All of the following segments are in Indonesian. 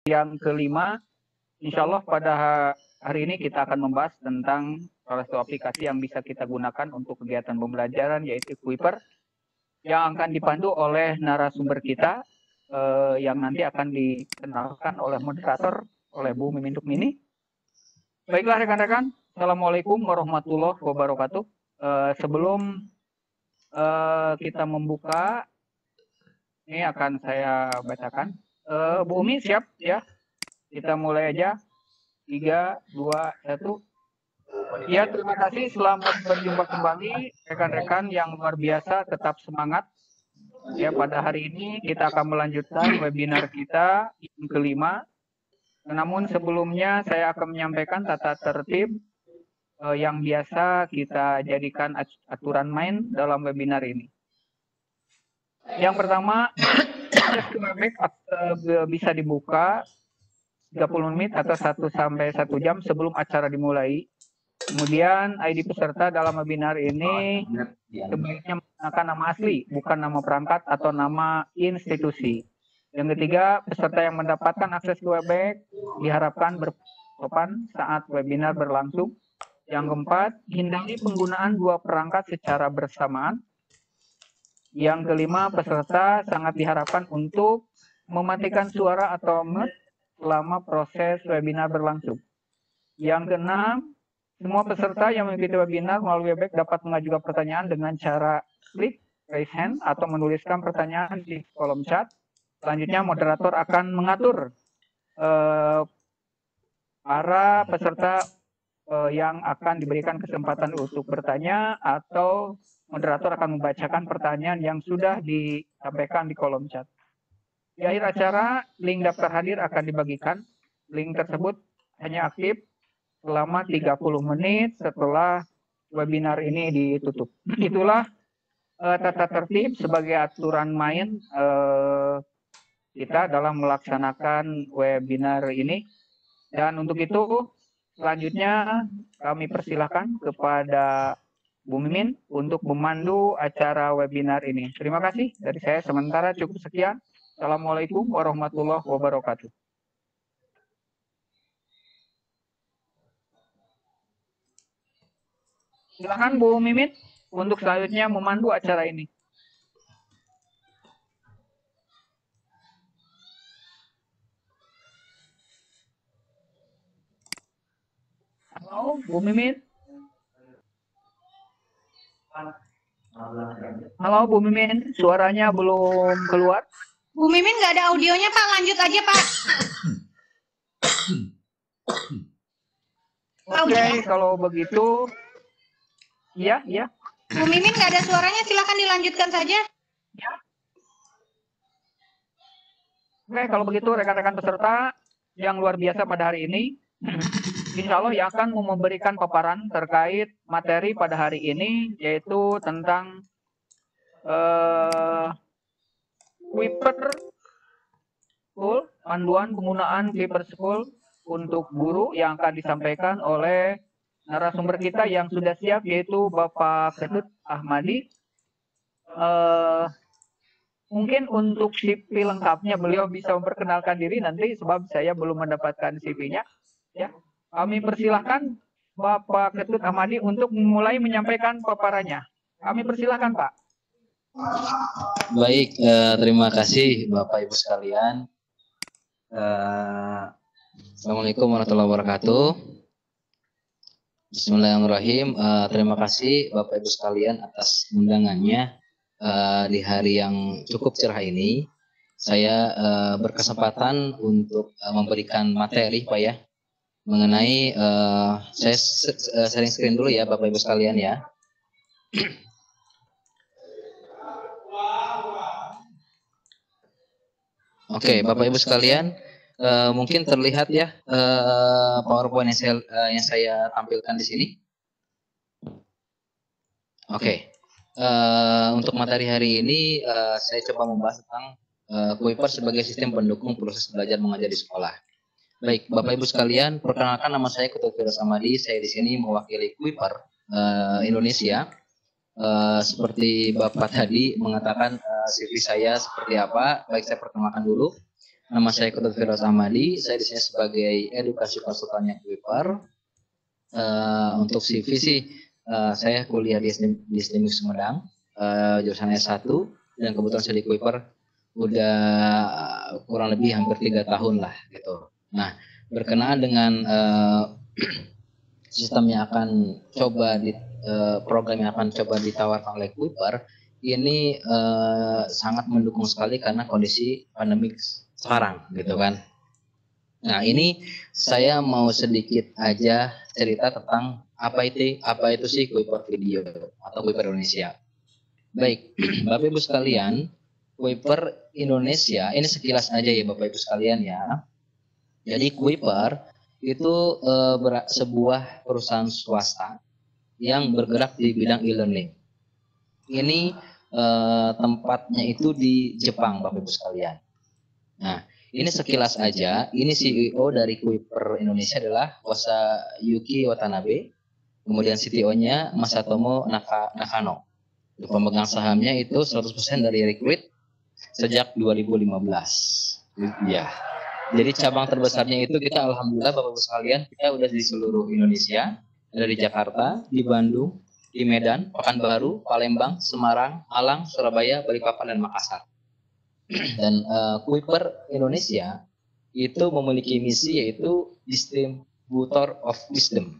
yang kelima, insya Allah pada hari ini kita akan membahas tentang salah satu aplikasi yang bisa kita gunakan untuk kegiatan pembelajaran, yaitu Kuiper, yang akan dipandu oleh narasumber kita, yang nanti akan dikenalkan oleh moderator, oleh Bu Mimin Tukmini. Baiklah rekan-rekan, Assalamualaikum warahmatullahi wabarakatuh. Sebelum kita membuka, ini akan saya bacakan. Bu Umi siap ya? Kita mulai aja. 3, 2, 1. Ya, terima kasih. Selamat berjumpa kembali rekan-rekan yang luar biasa. Tetap semangat. Ya, pada hari ini kita akan melanjutkan webinar kita yang kelima. Namun sebelumnya saya akan menyampaikan tata tertib yang biasa kita jadikan aturan main dalam webinar ini. Yang pertama, Webex bisa dibuka 30 menit atau 1 sampai 1 jam sebelum acara dimulai. Kemudian ID peserta dalam webinar ini sebaiknya menggunakan nama asli, bukan nama perangkat atau nama institusi. Yang ketiga, peserta yang mendapatkan akses ke Webex diharapkan bersopan saat webinar berlangsung. Yang keempat, hindari penggunaan 2 perangkat secara bersamaan. Yang kelima, peserta sangat diharapkan untuk mematikan suara atau mute selama proses webinar berlangsung. Yang keenam, semua peserta yang mengikuti webinar melalui Webex dapat mengajukan pertanyaan dengan cara klik raise hand atau menuliskan pertanyaan di kolom chat. Selanjutnya, moderator akan mengatur para peserta yang akan diberikan kesempatan untuk bertanya, atau moderator akan membacakan pertanyaan yang sudah disampaikan di kolom chat. Di akhir acara, link daftar hadir akan dibagikan. Link tersebut hanya aktif selama 30 menit setelah webinar ini ditutup. Itulah tata tertib sebagai aturan main kita dalam melaksanakan webinar ini. Dan untuk itu, selanjutnya kami persilahkan kepada Bu Mimin untuk memandu acara webinar ini. Terima kasih dari saya. Sementara cukup sekian. Assalamualaikum warahmatullahi wabarakatuh. Silakan Bu Mimin untuk selanjutnya memandu acara ini. Halo Bu Mimin. Halo Bu Mimin, suaranya belum keluar. Bu Mimin nggak ada audionya Pak, lanjut aja Pak. Oke, kalau begitu, ya. Bu Mimin nggak ada suaranya, silakan dilanjutkan saja. Ya. Oke, kalau begitu rekan-rekan peserta yang luar biasa pada hari ini, insya Allah yang akan memberikan paparan terkait materi pada hari ini, yaitu tentang Kuiper School, panduan penggunaan Kuiper School untuk guru, yang akan disampaikan oleh narasumber kita yang sudah siap, yaitu Bapak Ketut Ahmadi. Mungkin untuk CV lengkapnya beliau bisa memperkenalkan diri nanti, sebab saya belum mendapatkan CV-nya. Ya, kami persilahkan Bapak Ketut Ahmadi untuk mulai menyampaikan paparannya. Kami persilahkan Pak. Baik, terima kasih Bapak Ibu sekalian. Assalamualaikum warahmatullahi wabarakatuh. Bismillahirrahmanirrahim. Terima kasih Bapak Ibu sekalian atas undangannya di hari yang cukup cerah ini. Saya berkesempatan untuk memberikan materi Pak ya, mengenai saya sharing screen dulu ya Bapak Ibu sekalian ya. Oke, Bapak Ibu sekalian, mungkin terlihat ya PowerPoint yang saya tampilkan di sini. Oke, untuk materi hari ini saya coba membahas tentang Kuiper sebagai sistem pendukung proses belajar mengajar di sekolah. Baik, Bapak Ibu sekalian, perkenalkan nama saya Ketut Ahmadi. Saya di sini mewakili Kuiper Indonesia. Seperti Bapak tadi mengatakan CV saya seperti apa, baik saya perkenalkan dulu. Nama saya Kutub Firdaus Ahmadi. Saya di sini sebagai edukasi konsultannya Kuiper. Untuk CV sih, saya kuliah di SDM Sumedang, jurusan S1, dan kebetulan saya di Kuiper udah kurang lebih hampir 3 tahun lah gitu. Nah, berkenaan dengan sistem yang akan coba program yang akan coba ditawarkan oleh Kuiper ini sangat mendukung sekali karena kondisi pandemik sekarang gitu kan. Nah, ini saya mau sedikit aja cerita tentang apa itu sih Kuiper Video atau Kuiper Indonesia. Baik, Bapak Ibu sekalian, Kuiper Indonesia ini sekilas aja ya Bapak Ibu sekalian ya. Jadi Kuiper itu sebuah perusahaan swasta yang bergerak di bidang e-learning. Ini tempatnya itu di Jepang Bapak Ibu sekalian. Nah, ini sekilas aja, ini CEO dari Kuiper Indonesia adalah Wasayuki Watanabe, kemudian CTO-nya Masatomo Nakano. Pemegang sahamnya itu 100% dari Recruit sejak 2015. Ya. Jadi cabang terbesarnya itu kita alhamdulillah Bapak Ibu sekalian, kita udah di seluruh Indonesia, ada di Jakarta, di Bandung, di Medan, Pekanbaru, Palembang, Semarang, Malang, Surabaya, Balikpapan, dan Makassar. Dan Kuiper Indonesia itu memiliki misi yaitu distributor of wisdom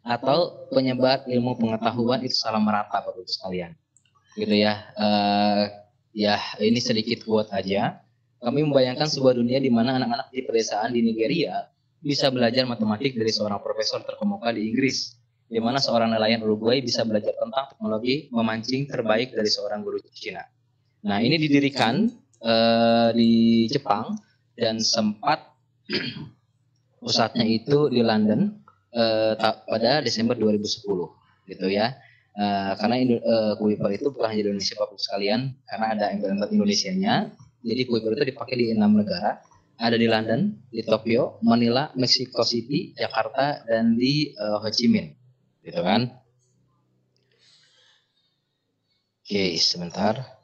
atau penyebar ilmu pengetahuan itu secara merata Bapak Ibu sekalian. Gitu ya. Ya ini sedikit quote aja. Kami membayangkan sebuah dunia di mana anak-anak di pedesaan di Nigeria bisa belajar matematik dari seorang profesor terkemuka di Inggris, di mana seorang nelayan Uruguay bisa belajar tentang teknologi memancing terbaik dari seorang guru Cina. Nah, ini didirikan di Jepang dan sempat pusatnya itu di London pada Desember 2010, gitu ya. Karena Kuiper itu bukan hanya di Indonesia Bapak sekalian, karena ada emblem Indonesianya. Jadi Kuiper itu dipakai di 6 negara, ada di London, di Tokyo, Manila, Mexico City, Jakarta, dan di Ho Chi Minh, gitu kan? Oke, sebentar.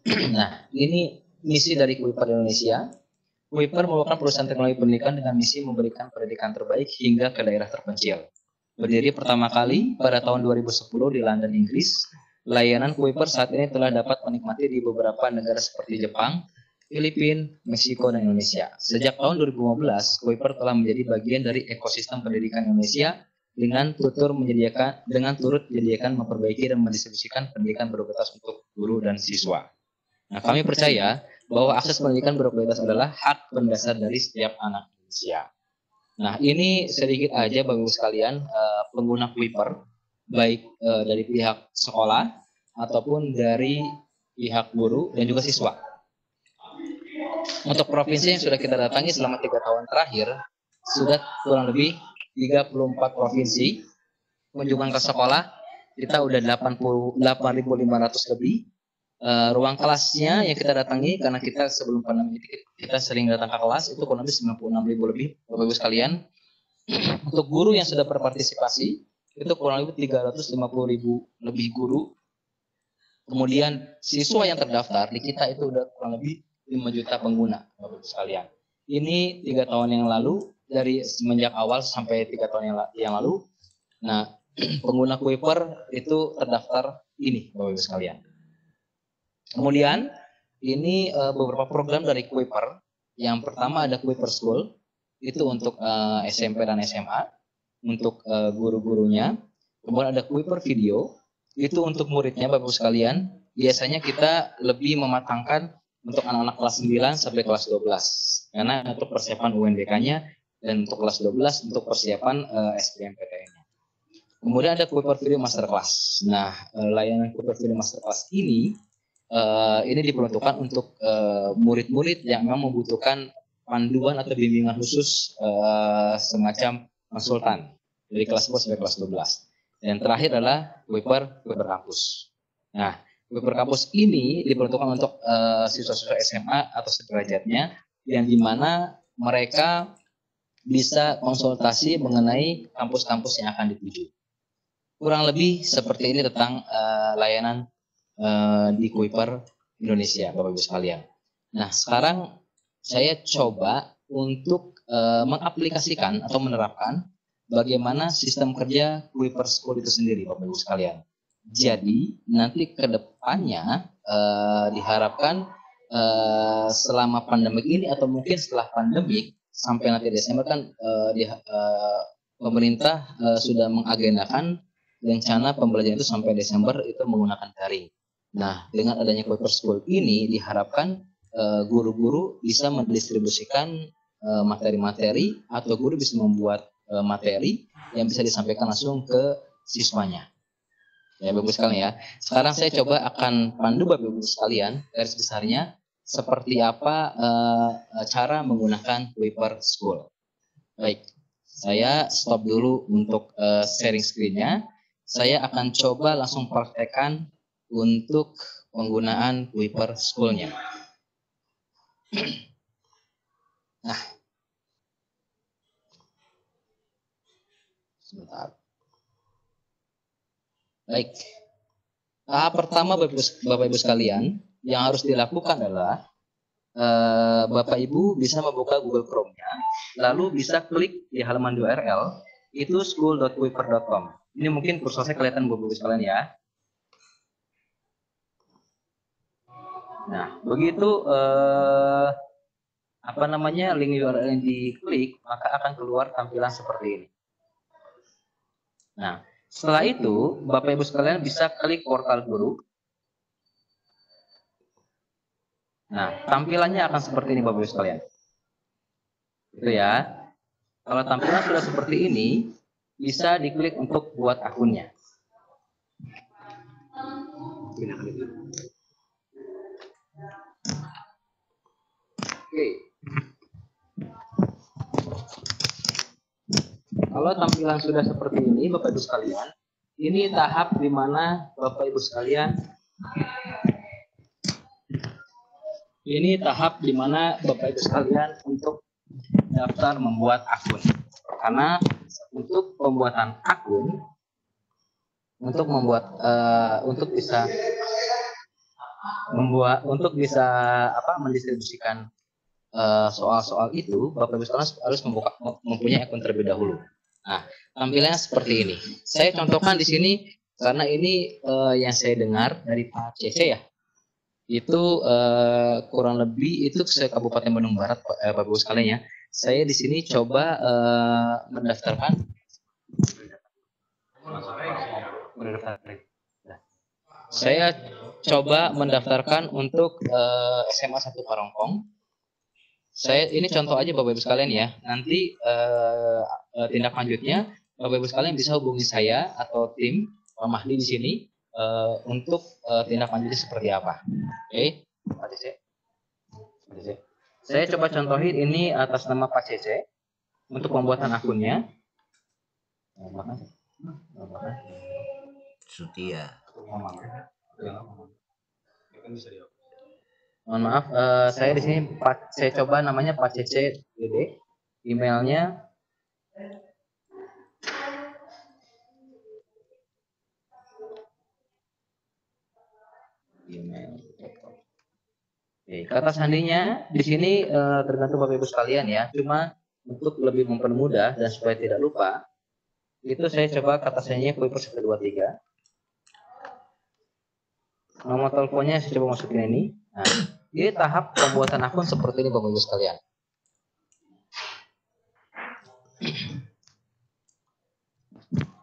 Nah, ini misi dari Kuiper Indonesia. Kuiper merupakan perusahaan teknologi pendidikan dengan misi memberikan pendidikan terbaik hingga ke daerah terpencil. Berdiri pertama kali pada tahun 2010 di London, Inggris, layanan Kuiper saat ini telah dapat menikmati di beberapa negara seperti Jepang, Filipina, Meksiko, dan Indonesia. Sejak tahun 2015, Kuiper telah menjadi bagian dari ekosistem pendidikan Indonesia dengan turut menyediakan, memperbaiki, dan mendistribusikan pendidikan berkualitas untuk guru dan siswa. Nah, kami percaya bahwa akses pendidikan berkualitas adalah hak mendasar dari setiap anak Indonesia. Nah, ini sedikit aja Bapak Ibu sekalian pengguna Kuiper, baik dari pihak sekolah ataupun dari pihak guru dan juga siswa. Untuk provinsi yang sudah kita datangi selama 3 tahun terakhir, sudah kurang lebih 34 provinsi kunjungan ke sekolah, kita udah 8.500 lebih. Ruang kelasnya yang kita datangi karena kita sebelum pandemi kita sering datang ke kelas itu kurang lebih 96.000 lebih Bapak Ibu sekalian. Untuk guru yang sudah berpartisipasi itu kurang lebih 350.000 lebih guru. Kemudian siswa yang terdaftar di kita itu udah kurang lebih 5 juta pengguna Bapak Ibu sekalian. Ini 3 tahun yang lalu, dari semenjak awal sampai 3 tahun yang lalu. Nah, pengguna Kuiper itu terdaftar ini Bapak Ibu sekalian. Kemudian ini beberapa program dari Kuiper. Yang pertama ada Kuiper School, itu untuk SMP dan SMA, untuk guru-gurunya. Kemudian ada Kuiper Video, itu untuk muridnya Bapak Ibu sekalian. Biasanya kita lebih mematangkan untuk anak-anak kelas 9 sampai kelas 12. Karena untuk persiapan UNBK-nya dan untuk kelas 12 untuk persiapan SBMPTN-nya. Kemudian ada Kuiper Video Masterclass. Nah, layanan Kuiper Video Masterclass ini diperuntukkan untuk murid-murid yang memang membutuhkan panduan atau bimbingan khusus semacam konsultan dari kelas 10 sampai kelas 12. Dan terakhir adalah Kuiper Kampus. Nah, Kuiper Kampus ini diperuntukkan untuk siswa-siswa SMA atau sederajatnya yang dimana mereka bisa konsultasi mengenai kampus-kampus yang akan dituju. Kurang lebih seperti ini tentang layanan di Kuiper Indonesia, Bapak Ibu sekalian. Nah, sekarang saya coba untuk mengaplikasikan atau menerapkan bagaimana sistem kerja Kuiper School itu sendiri, Bapak Ibu sekalian. Jadi, nanti ke depannya diharapkan selama pandemik ini atau mungkin setelah pandemik sampai nanti Desember kan pemerintah sudah mengagendakan rencana pembelajaran itu sampai Desember itu menggunakan daring. Nah, dengan adanya Kuiper School ini diharapkan guru-guru bisa mendistribusikan materi-materi atau guru bisa membuat materi yang bisa disampaikan langsung ke siswanya. Ya, Bapak Ibu sekalian ya. Sekarang saya coba akan pandu Bapak Ibu sekalian garis besarnya seperti apa cara menggunakan Kuiper School. Baik, saya stop dulu untuk sharing screen-nya. Saya akan coba langsung praktekkan untuk penggunaan Kuiper School-nya. Nah, sebentar. Baik. Tahap pertama Bapak Ibu sekalian yang harus dilakukan adalah Bapak Ibu bisa membuka Google Chrome-nya, lalu bisa klik di halaman URL itu school.kuiper.com. Ini mungkin kursornya kelihatan Bapak Ibu sekalian ya. Nah, begitu link URL yang diklik, maka akan keluar tampilan seperti ini. Nah, setelah itu Bapak Ibu sekalian bisa klik portal guru. Nah, tampilannya akan seperti ini Bapak Ibu sekalian. Itu ya. Kalau tampilan sudah seperti ini, bisa diklik untuk buat akunnya. Oke. Kalau tampilan sudah seperti ini, Bapak Ibu sekalian, ini tahap di mana Bapak Ibu sekalian untuk daftar membuat akun. Karena untuk pembuatan akun, untuk mendistribusikan soal-soal itu, Bapak Ibu sekalian harus mempunyai akun terlebih dahulu. Nah, tampilannya seperti ini. Saya contohkan di sini karena ini yang saya dengar dari Pak CC ya. Itu kurang lebih itu ke Kabupaten Bandung Barat, Bapak Ibu sekalian ya. Saya di sini coba mendaftarkan. Saya coba mendaftarkan untuk SMA 1 Parongpong. Saya ini contoh aja Bapak Ibu sekalian ya. Nanti tindak lanjutnya Bapak Ibu sekalian bisa hubungi saya atau tim Pak Mahdi di sini untuk tindak lanjutnya seperti apa. Oke, Pak Cece. Saya coba contohin ini atas nama Pak Cece untuk pembuatan akunnya. Sutia. Mohon maaf, saya di sini saya coba namanya Pak Cece Dede, emailnya email. Oke, kata sandinya di sini tergantung Bapak Ibu sekalian ya. Cuma untuk lebih mempermudah dan supaya tidak lupa, itu saya coba kata sandinya Kuiper 123. Nomor teleponnya saya coba masukin ini. Nah, ini tahap pembuatan akun seperti ini Bapak Ibu sekalian.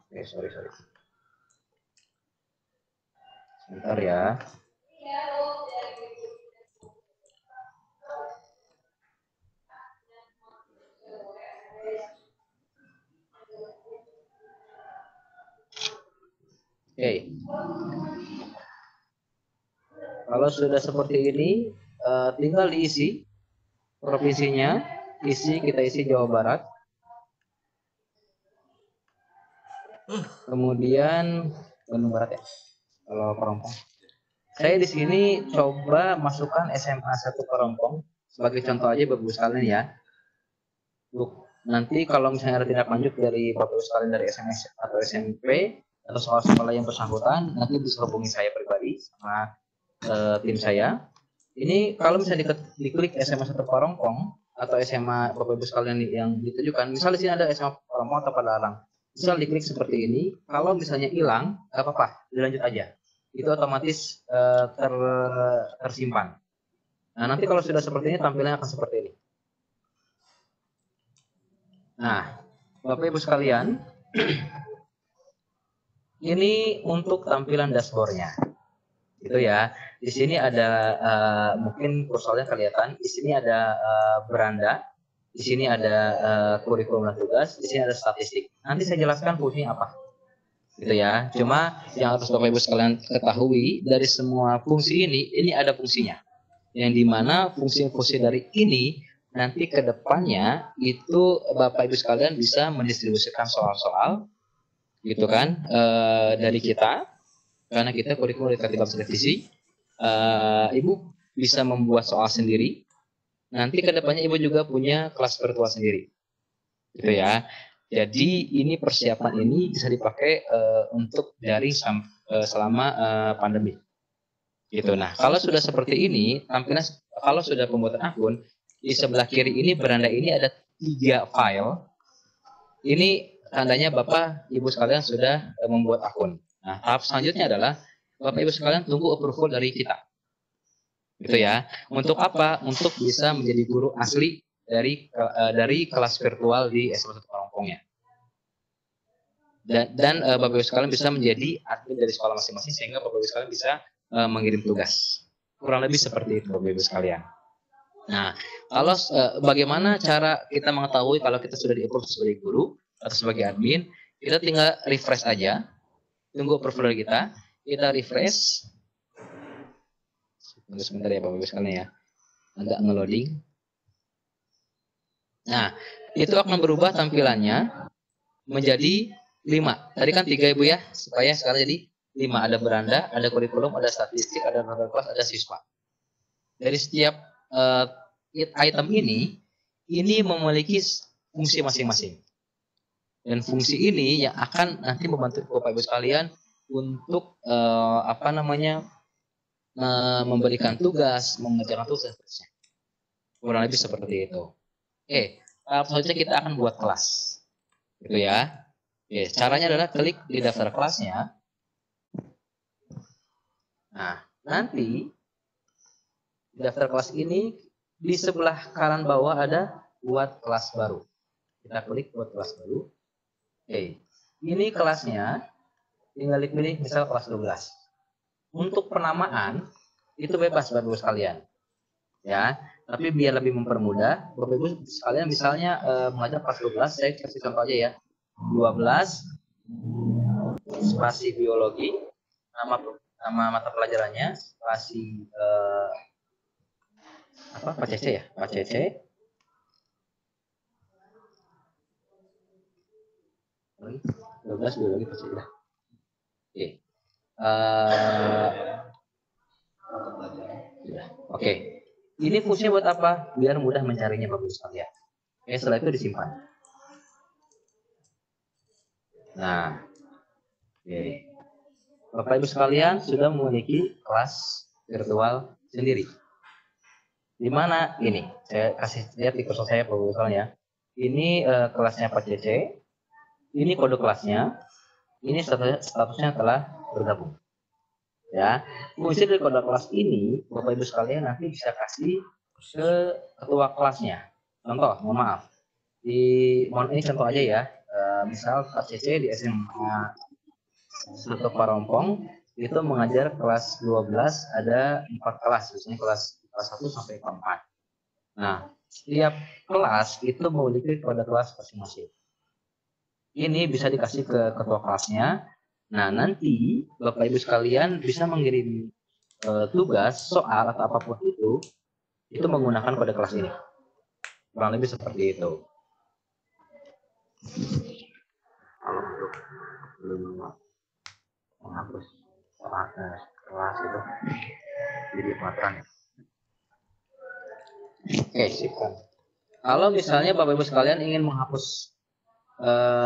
Oke, sorry. Sebentar ya. Oke. Kalau sudah seperti ini, tinggal diisi provinsinya, kita isi Jawa Barat. Kemudian Bandung Barat ya. Kalau Parongpong. Saya di sini coba masukkan SMA 1 Parongpong sebagai contoh aja Bapak Ibu sekalian ya. Nanti kalau misalnya ada tindak lanjut dari Bapak Ibu sekalian dari SMS atau SMP atau soal sekolah yang bersangkutan, nanti bisa hubungi saya pribadi sama tim saya. Ini kalau misalnya diklik SMA 1 Parongpong atau SMA Bapak Ibu sekalian yang ditujukan, misalnya di sini ada SMA Parongpong atau Padalarang, misal diklik seperti ini. Kalau misalnya hilang, nggak apa-apa, dilanjut aja. Itu otomatis tersimpan. Nah, nanti kalau sudah seperti ini, tampilannya akan seperti ini. Nah, Bapak Ibu sekalian, ini untuk tampilan dashboardnya. Itu ya. Di sini ada mungkin kursornya kelihatan. Di sini ada beranda. Di sini ada kurikulum dan tugas. Di sini ada statistik. Nanti saya jelaskan fungsinya apa. Gitu ya. Cuma yang harus Bapak Ibu sekalian ketahui, dari semua fungsi ini ada fungsinya. Yang dimana fungsi-fungsi dari ini nanti ke depannya itu Bapak Ibu sekalian bisa mendistribusikan soal-soal gitu kan dari kita, karena kita kurikulum dari K13 revisi. Ibu bisa membuat soal sendiri. Nanti ke depannya Ibu juga punya kelas virtual sendiri. Gitu ya. Jadi ini persiapan ini bisa dipakai untuk daring selama pandemi. Gitu. Nah, kalau sudah seperti ini, tampilan kalau sudah pembuatan akun, di sebelah kiri ini beranda ini ada 3 file. Ini tandanya Bapak Ibu sekalian sudah membuat akun. Nah, tahap selanjutnya adalah Bapak Ibu sekalian tunggu approval dari kita. Gitu ya. Untuk apa? Untuk bisa menjadi guru asli dari kelas virtual di SMA 1 Parongpongnya. Dan Bapak Ibu sekalian bisa menjadi admin dari sekolah masing-masing, sehingga Bapak Ibu sekalian bisa mengirim tugas. Kurang lebih seperti itu Bapak Ibu sekalian. Nah, kalau bagaimana cara kita mengetahui kalau kita sudah di-approve sebagai guru atau sebagai admin, kita tinggal refresh aja. Tunggu approval dari kita refresh. Tunggu sebentar ya Bapak Ibu sekalian ya. Agak nge-loading. Nah, itu akan berubah tampilannya menjadi 5. Tadi kan 3 Ibu ya, supaya sekarang jadi 5. Ada beranda, ada kurikulum, ada statistik, ada nomor kelas, ada siswa. Dari setiap item ini memiliki fungsi masing-masing. Dan fungsi ini yang akan nanti membantu Bapak Ibu sekalian untuk memberikan tugas, mengerjakan tugas dan seterusnya. Kurang lebih seperti itu. Tahap selanjutnya kita akan buat kelas. Gitu ya. Caranya adalah klik di daftar kelasnya. Nah, nanti di daftar kelas ini di sebelah kanan bawah ada buat kelas baru. Kita klik buat kelas baru. Ini kelasnya tinggal dipilih misal kelas 12. Untuk penamaan itu bebas Bapak Ibu sekalian. Ya, tapi biar lebih mempermudah, Bapak Ibu sekalian misalnya mengajar kelas 12, saya kasih contoh aja ya. 12 spasi biologi, nama mata pelajarannya spasi Pak Cece ya, Pak Cece. 12 biologi Pak Cece. Oke. Ini fungsinya buat apa? Biar mudah mencarinya Bapak Ibu sekalian. Setelah itu disimpan. Nah, Bapak Ibu sekalian sudah memiliki kelas virtual sendiri. Di mana ini? Saya kasih lihat di kursor saya Bapak Ibu sekalian ya. Ini kelasnya Pak Cece. Ini kode kelasnya. Ini statusnya telah bergabung. Ya, fungsi dari kode kelas ini Bapak Ibu sekalian nanti bisa kasih ke ketua kelasnya. Contoh, mohon maaf. Ini contoh aja ya. Misal Pak Cece di SMA 1 Parongpong itu mengajar kelas 12 ada 4 kelas, misalnya kelas 1 sampai 4. Nah, setiap kelas itu memiliki kode kelas masing-masing. Ini bisa dikasih ke ketua kelasnya. Nah, nanti Bapak Ibu sekalian bisa mengirim tugas, soal atau apapun itu menggunakan kode kelas ini. Kurang lebih seperti itu. Kalau untuk belum menghapus kelas itu dilibatkan. Simpan. Kalau misalnya Bapak Ibu sekalian ingin menghapus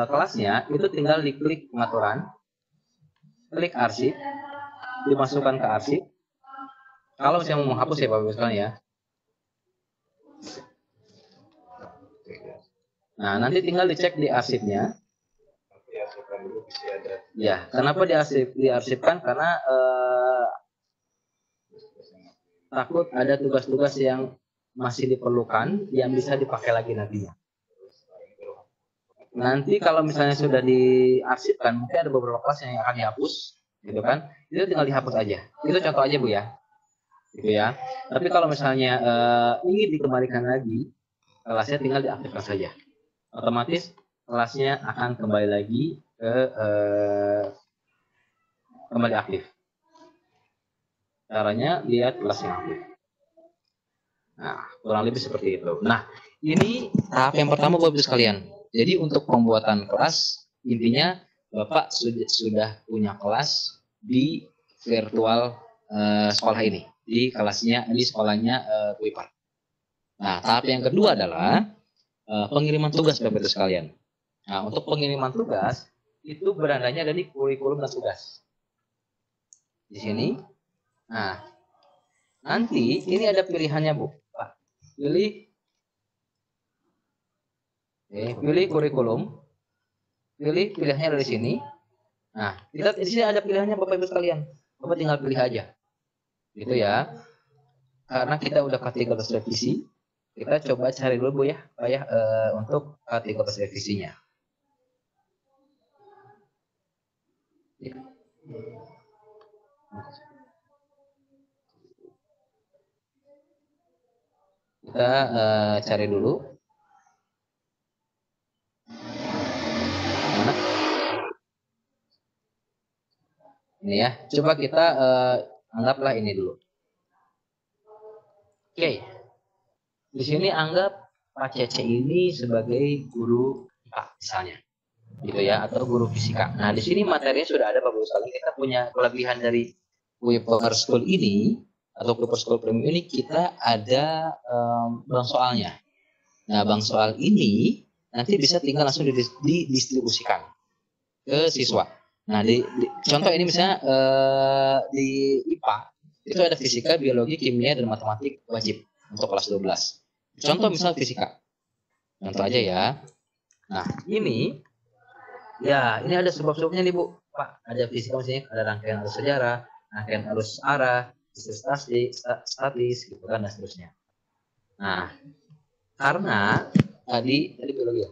kelasnya, itu tinggal diklik pengaturan, klik arsip, dimasukkan ke arsip. Kalau misalnya mau menghapus ya Bapak Ibu sekalian ya. Nah, nanti tinggal dicek di arsipnya. Ya, kenapa diarsipkan? Karena takut ada tugas-tugas yang masih diperlukan yang bisa dipakai lagi nantinya. Nanti kalau misalnya sudah diarsipkan, mungkin ada beberapa kelas yang akan dihapus, gitu kan? Itu tinggal dihapus aja. Itu contoh aja Bu ya, gitu ya. Tapi kalau misalnya ingin dikembalikan lagi, kelasnya tinggal diaktifkan saja. Otomatis kelasnya akan kembali lagi ke kembali aktif. Caranya lihat kelas yang aktif. Nah, kurang lebih seperti itu. Nah, ini tahap yang pertama Bapak Ibu sekalian. Jadi untuk pembuatan kelas, intinya Bapak sudah punya kelas di virtual sekolah ini, di sekolahnya Kuipar. Nah, tahap yang kedua adalah pengiriman tugas Bapak Ibu sekalian. Nah, untuk pengiriman tugas itu berandanya ada di kurikulum dan tugas. Di sini. Nah, nanti ini ada pilihannya Bu. Pak, pilih kurikulum. Pilihannya dari sini. Nah, kita di sini ada pilihannya Bapak Ibu sekalian. Bapak tinggal pilih aja. Gitu ya. Karena kita udah kategori revisi, kita coba cari dulu Bu ya, Pak ya, untuk kategori revisinya. Kita cari dulu. Mana? Ini ya. Coba kita anggaplah ini dulu. Oke. Di sini anggap Pak Cece ini sebagai guru IPA misalnya. Gitu ya, atau guru fisika. Nah, di sini materinya sudah ada Bapak Ibu sekalian. Kita punya kelebihan dari Kuipar School ini atau Kuipar School Premium ini, kita ada bank soalnya. Nah, bank soal ini nanti bisa tinggal langsung didistribusikan ke siswa. Nah, contoh ini misalnya di IPA itu ada fisika, biologi, kimia, dan matematik wajib untuk kelas 12. Contoh misal fisika. Contoh aja ya. Nah, ini ada sebab-sebabnya nih Bu. Pak, ada fisika misalnya, ada rangkaian arus sejarah, rangkaian arus arah, statis, gitu kan, dan seterusnya. Nah, karena tadi biologi ya.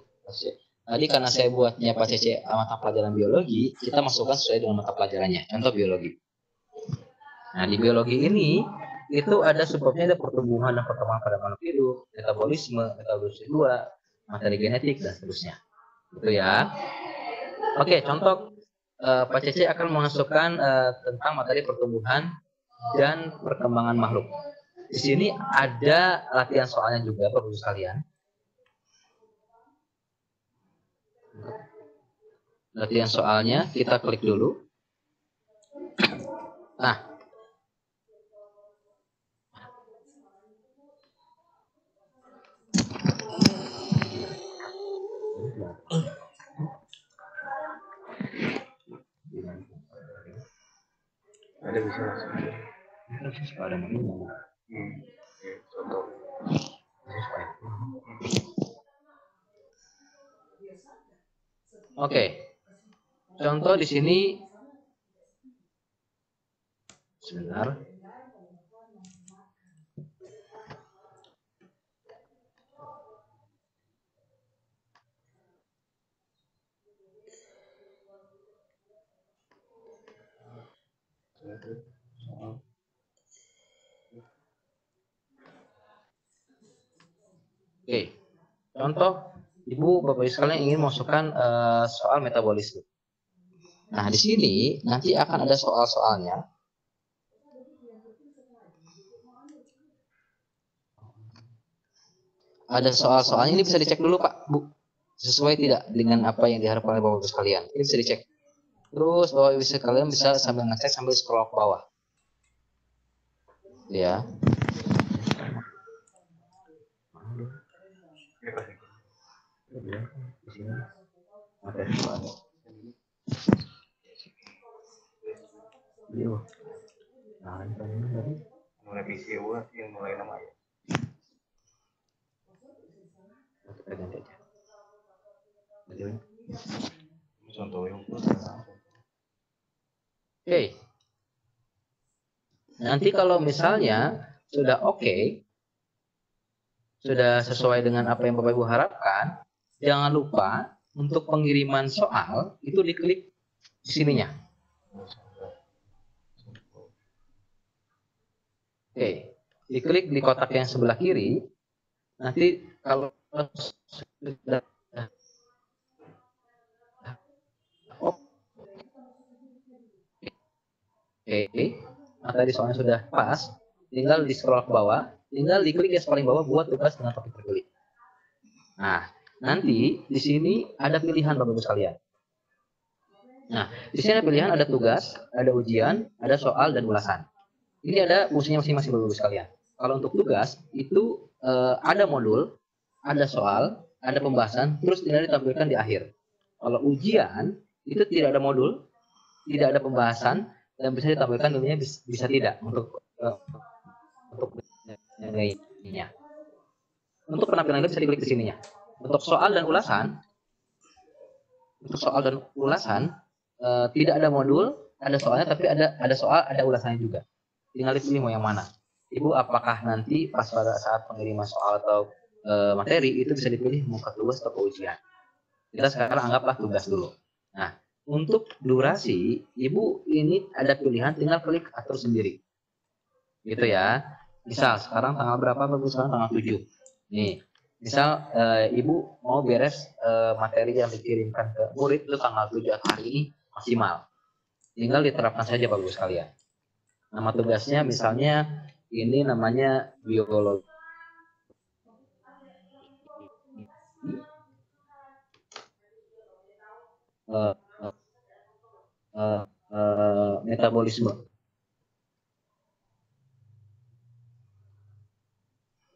Tadi karena saya buatnya Pak Cece mata pelajaran biologi, kita masukkan sesuai dengan mata pelajarannya. Contoh biologi. Nah, di biologi ini itu ada sebabnya, ada pertumbuhan dan perkembangan pada makhluk hidup, metabolisme 2, materi genetik, dan seterusnya. Gitu ya. Oke, contoh Pak Cece akan memasukkan tentang materi pertumbuhan dan perkembangan makhluk. Di sini ada latihan soalnya juga Bapak Ibu sekalian. Latihan soalnya kita klik dulu. Nah, ada bisa ada menu. Oke. Contoh di sini sebentar. Oke. Contoh Ibu Bapak Ibu sekalian ingin masukkan soal metabolisme. Nah, di sini nanti akan ada soal-soalnya. Ada soal-soalnya, ini bisa dicek dulu Pak, Bu. Sesuai tidak dengan apa yang diharapkan oleh Bapak Ibu sekalian. Ini bisa dicek. Terus Bapak Ibu sekalian bisa sambil ngecek sambil scroll ke bawah. Ya. Kita ganti aja. Oke. Nanti kalau misalnya sudah oke, sudah sesuai dengan apa yang Bapak Ibu harapkan, jangan lupa untuk pengiriman soal itu diklik di sininya. Oke, diklik di kotak yang sebelah kiri. Nanti kalau sudah oke, nah tadi soalnya sudah pas, tinggal di scroll ke bawah, tinggal diklik yang paling bawah buat tugas dengan topik terklik. Nah, nanti di sini ada pilihan Bapak Ibu sekalian. Nah, di sini ada pilihan, ada tugas, ada ujian, ada soal dan ulasan. Ini ada fungsinya masing-masing Bapak Ibu sekalian. Kalau untuk tugas itu ada modul, ada soal, ada pembahasan, terus tinggal ditampilkan di akhir. Kalau ujian itu tidak ada modul, tidak ada pembahasan, dan bisa ditampilkan nilainya bisa tidak untuk nilainya. Untuk penampilan itu bisa diklik di sininya. Untuk soal dan ulasan, tidak ada modul, ada soalnya, tapi ada soal, ada ulasannya juga. Tinggal dipilih mau yang mana. Ibu, apakah nanti pas pada saat pengiriman soal atau materi itu bisa dipilih mau ke tugas atau ke ujian. Kita sekarang anggaplah tugas dulu. Nah, untuk durasi, Ibu ini ada pilihan, tinggal klik atur sendiri. Gitu ya. Misal sekarang tanggal berapa Bapak? Sekarang tanggal 7. Nih, misal Ibu mau beres materi yang dikirimkan ke murid itu tanggal 7 atau hari ini maksimal. Tinggal diterapkan saja Bapak Ibu sekalian. Nama tugasnya misalnya ini namanya biologi. Metabolisme.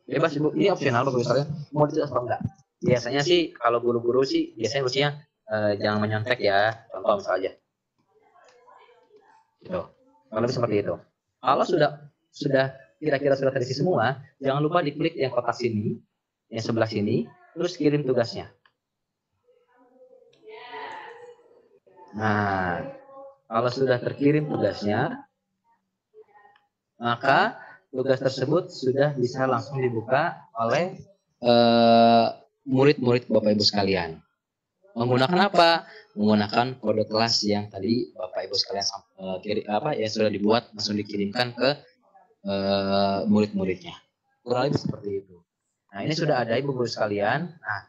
Bebas Ibu, ini opsional Bapak Ibu sekalian. Mau ditulis atau enggak? Biasanya sih kalau guru-guru sih biasanya usia jangan menyontek ya. Contoh misalnya. Gitu. Kalau seperti itu. Kalau sudah kira-kira sudah terisi semua, jangan lupa diklik yang kotak sini, yang sebelah sini, terus kirim tugasnya. Nah, kalau sudah terkirim tugasnya, maka tugas tersebut sudah bisa langsung dibuka oleh murid-murid Bapak Ibu sekalian. Menggunakan apa? Menggunakan kode kelas yang tadi Bapak Ibu sekalian yang sudah dibuat langsung dikirimkan ke murid-muridnya. Kurang lebih seperti itu. Nah, ini sudah ada Ibu guru sekalian. Nah,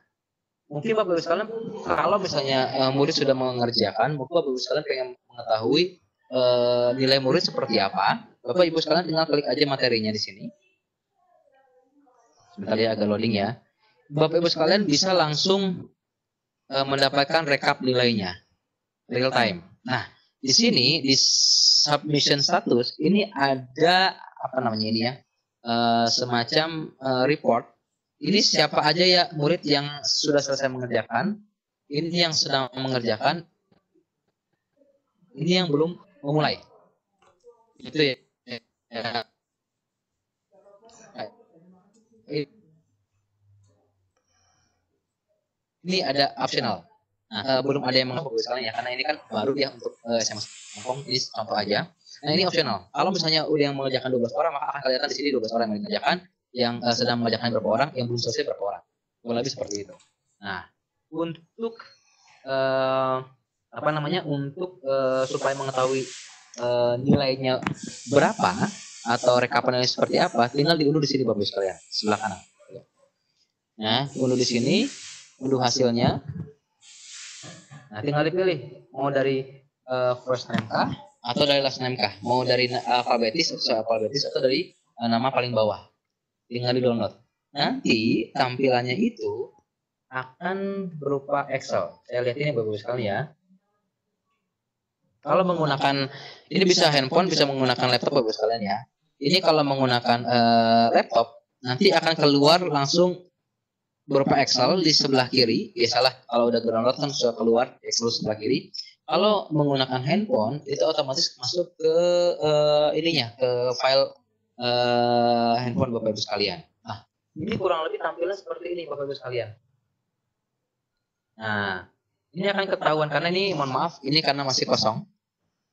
mungkin Bapak Ibu sekalian kalau misalnya murid sudah mengerjakan, mungkin Bapak Ibu sekalian pengen mengetahui nilai murid seperti apa. Bapak Ibu sekalian tinggal klik aja materinya di sini. Sebentar ya, agak loading ya. Bapak Ibu sekalian bisa langsung mendapatkan rekap nilainya real time. Nah, di sini di submission status ini ada apa namanya ini ya, semacam report. Ini siapa aja ya murid yang sudah selesai mengerjakan, ini yang sedang mengerjakan, ini yang belum memulai. Itu ya. Ini ada optional. Nah, belum ada yang mengaku sekalian ya, karena ini kan baru ya untuk SMS Hongkong, ini contoh aja. Nah, ini optional. Kalau misalnya udah yang mengerjakan 12 orang, maka akan kelihatan di sini 12 orang yang mengerjakan, yang sedang mengerjakan berapa orang, yang belum selesai berapa orang. Kurang lebih seperti itu. Nah, untuk supaya mengetahui nilainya berapa atau rekapannya seperti apa, tinggal diunduh di sini Bapak Ibu sekalian, sebelah kanan. Nah, unduh di sini. Unduh hasilnya. Nah, tinggal dipilih mau dari first name kah atau dari last name kah, mau dari alfabetis atau dari nama paling bawah. Tinggal di download. Nanti tampilannya itu akan berupa Excel. Saya lihat ini Bapak Ibu sekalian ya. Kalau menggunakan ini bisa handphone, bisa menggunakan laptop Bapak Ibu sekalian ya. Ini kalau menggunakan laptop nanti akan keluar langsung berupa Excel di sebelah kiri. Biasalah kalau udah download kan sudah keluar Excel sebelah kiri. Kalau menggunakan handphone itu otomatis masuk ke ke file handphone Bapak Ibu sekalian. Nah, Ini kurang lebih tampilan seperti ini Bapak Ibu sekalian. Nah, ini akan ketahuan karena ini mohon maaf, ini karena masih kosong.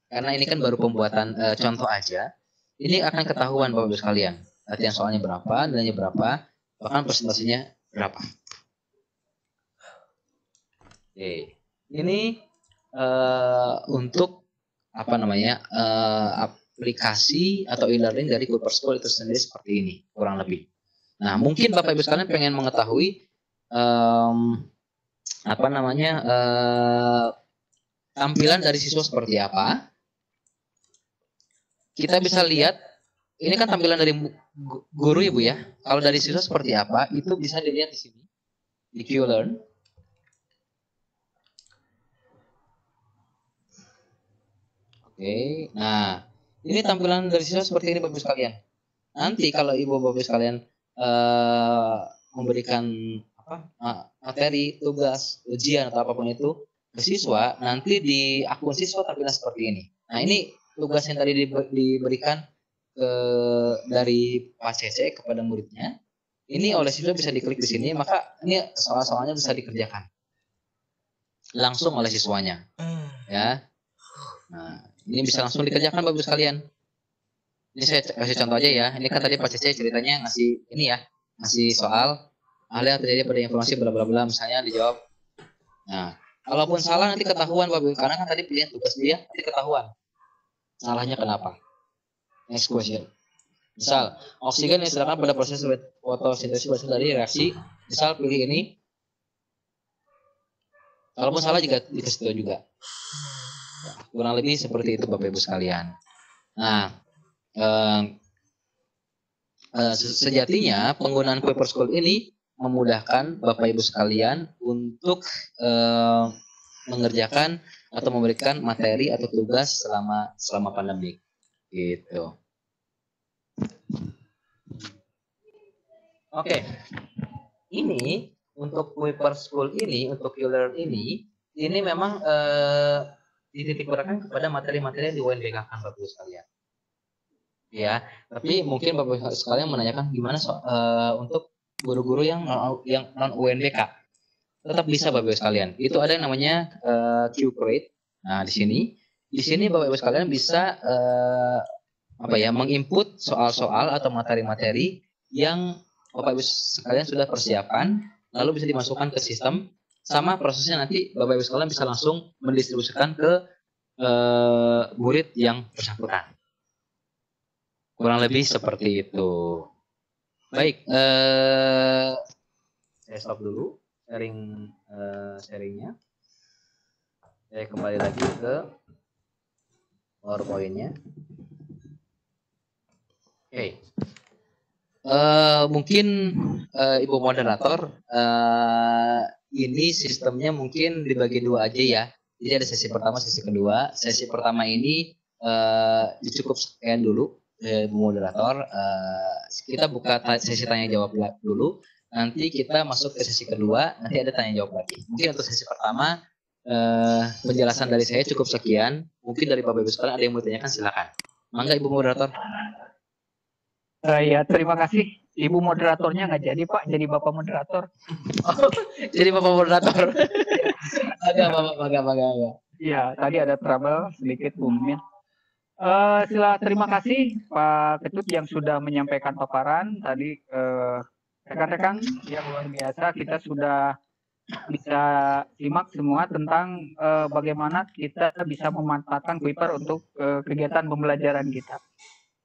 Karena ini kan baru pembuatan contoh aja. Ini akan ketahuan Bapak Ibu sekalian. Latihan soalnya berapa, nilainya berapa, bahkan presentasinya berapa. Oke. Ini untuk apa namanya? Aplikasi atau e-learning dari Kuiper School itu sendiri seperti ini, kurang lebih. Nah, mungkin Bapak Ibu sekalian pengen mengetahui apa namanya tampilan dari siswa seperti apa. Kita bisa lihat, ini kan tampilan dari guru ya Bu ya. Kalau dari siswa seperti apa, itu bisa dilihat di sini, di Q-Learn. Oke, nah ini tampilan dari siswa seperti ini Bapak Ibu sekalian. Nanti kalau Ibu Bapak Ibu sekalian memberikan materi, tugas, ujian atau apapun itu ke siswa, nanti di akun siswa tampilan seperti ini. Nah ini tugas yang tadi diberikan dari Pak Cece kepada muridnya, ini oleh siswa bisa diklik di sini, maka ini soal-soalnya bisa dikerjakan langsung oleh siswanya, ya. Nah ini bisa langsung dikerjakan Bapak Ibu sekalian. Ini saya kasih contoh aja ya. Ini kan tadi Pak Cece ceritanya ngasih ini ya, ngasih soal hal yang terjadi pada informasi bla bla bla, misalnya dijawab. Nah, kalaupun salah nanti ketahuan Bapak Ibu, karena kan tadi pilihan tugas dia nanti ketahuan. Salahnya kenapa? Next question. Misal, oksigen yang diserahkan pada proses fotosintesis berasal dari reaksi. Misal pilih ini. Kalaupun salah juga dikasih tahu juga. Kurang lebih seperti itu Bapak Ibu sekalian. Nah, sejatinya penggunaan Kuiper School ini memudahkan Bapak Ibu sekalian untuk mengerjakan atau memberikan materi atau tugas selama pandemi. Gitu. Oke. Ini untuk Kuiper School ini, untuk Q-Learn ini memang dititik beratkan kepada materi-materi yang di UNBK kan Bapak Ibu sekalian. Ya, tapi mungkin Bapak Ibu sekalian menanyakan gimana untuk guru-guru yang non UNBK. Tetap bisa Bapak Ibu sekalian. Itu ada yang namanya Q-Create. Nah, di sini Bapak Ibu sekalian bisa menginput soal-soal atau materi-materi yang Bapak Ibu sekalian sudah persiapkan, lalu bisa dimasukkan ke sistem. Sama prosesnya nanti Bapak Ibu sekalian bisa langsung mendistribusikan ke murid yang bersangkutan. Kurang lebih seperti itu. Baik, saya stop dulu sharingnya. Saya kembali lagi ke PowerPoint-nya. Oke. Mungkin Ibu moderator, ini sistemnya mungkin dibagi dua aja ya. Jadi ada sesi pertama, sesi kedua. Sesi pertama ini cukup sekian dulu, Ibu moderator. Kita buka sesi tanya jawab dulu. Nanti kita masuk ke sesi kedua. Nanti ada tanya jawab lagi. Mungkin untuk sesi pertama penjelasan dari saya cukup sekian. Mungkin dari Bapak Ibu sekalian ada yang mau ditanyakan, silakan. Mangga Ibu moderator. Ya, terima kasih. Ibu moderatornya nggak jadi Pak, jadi Bapak moderator. Jadi Bapak moderator. Agak. Iya, tadi ada trouble sedikit Bu Mimin. Terima kasih Pak Ketut yang sudah menyampaikan paparan tadi. Rekan-rekan yang luar biasa, kita sudah bisa simak semua tentang bagaimana kita bisa memanfaatkan Kuiper untuk kegiatan pembelajaran kita.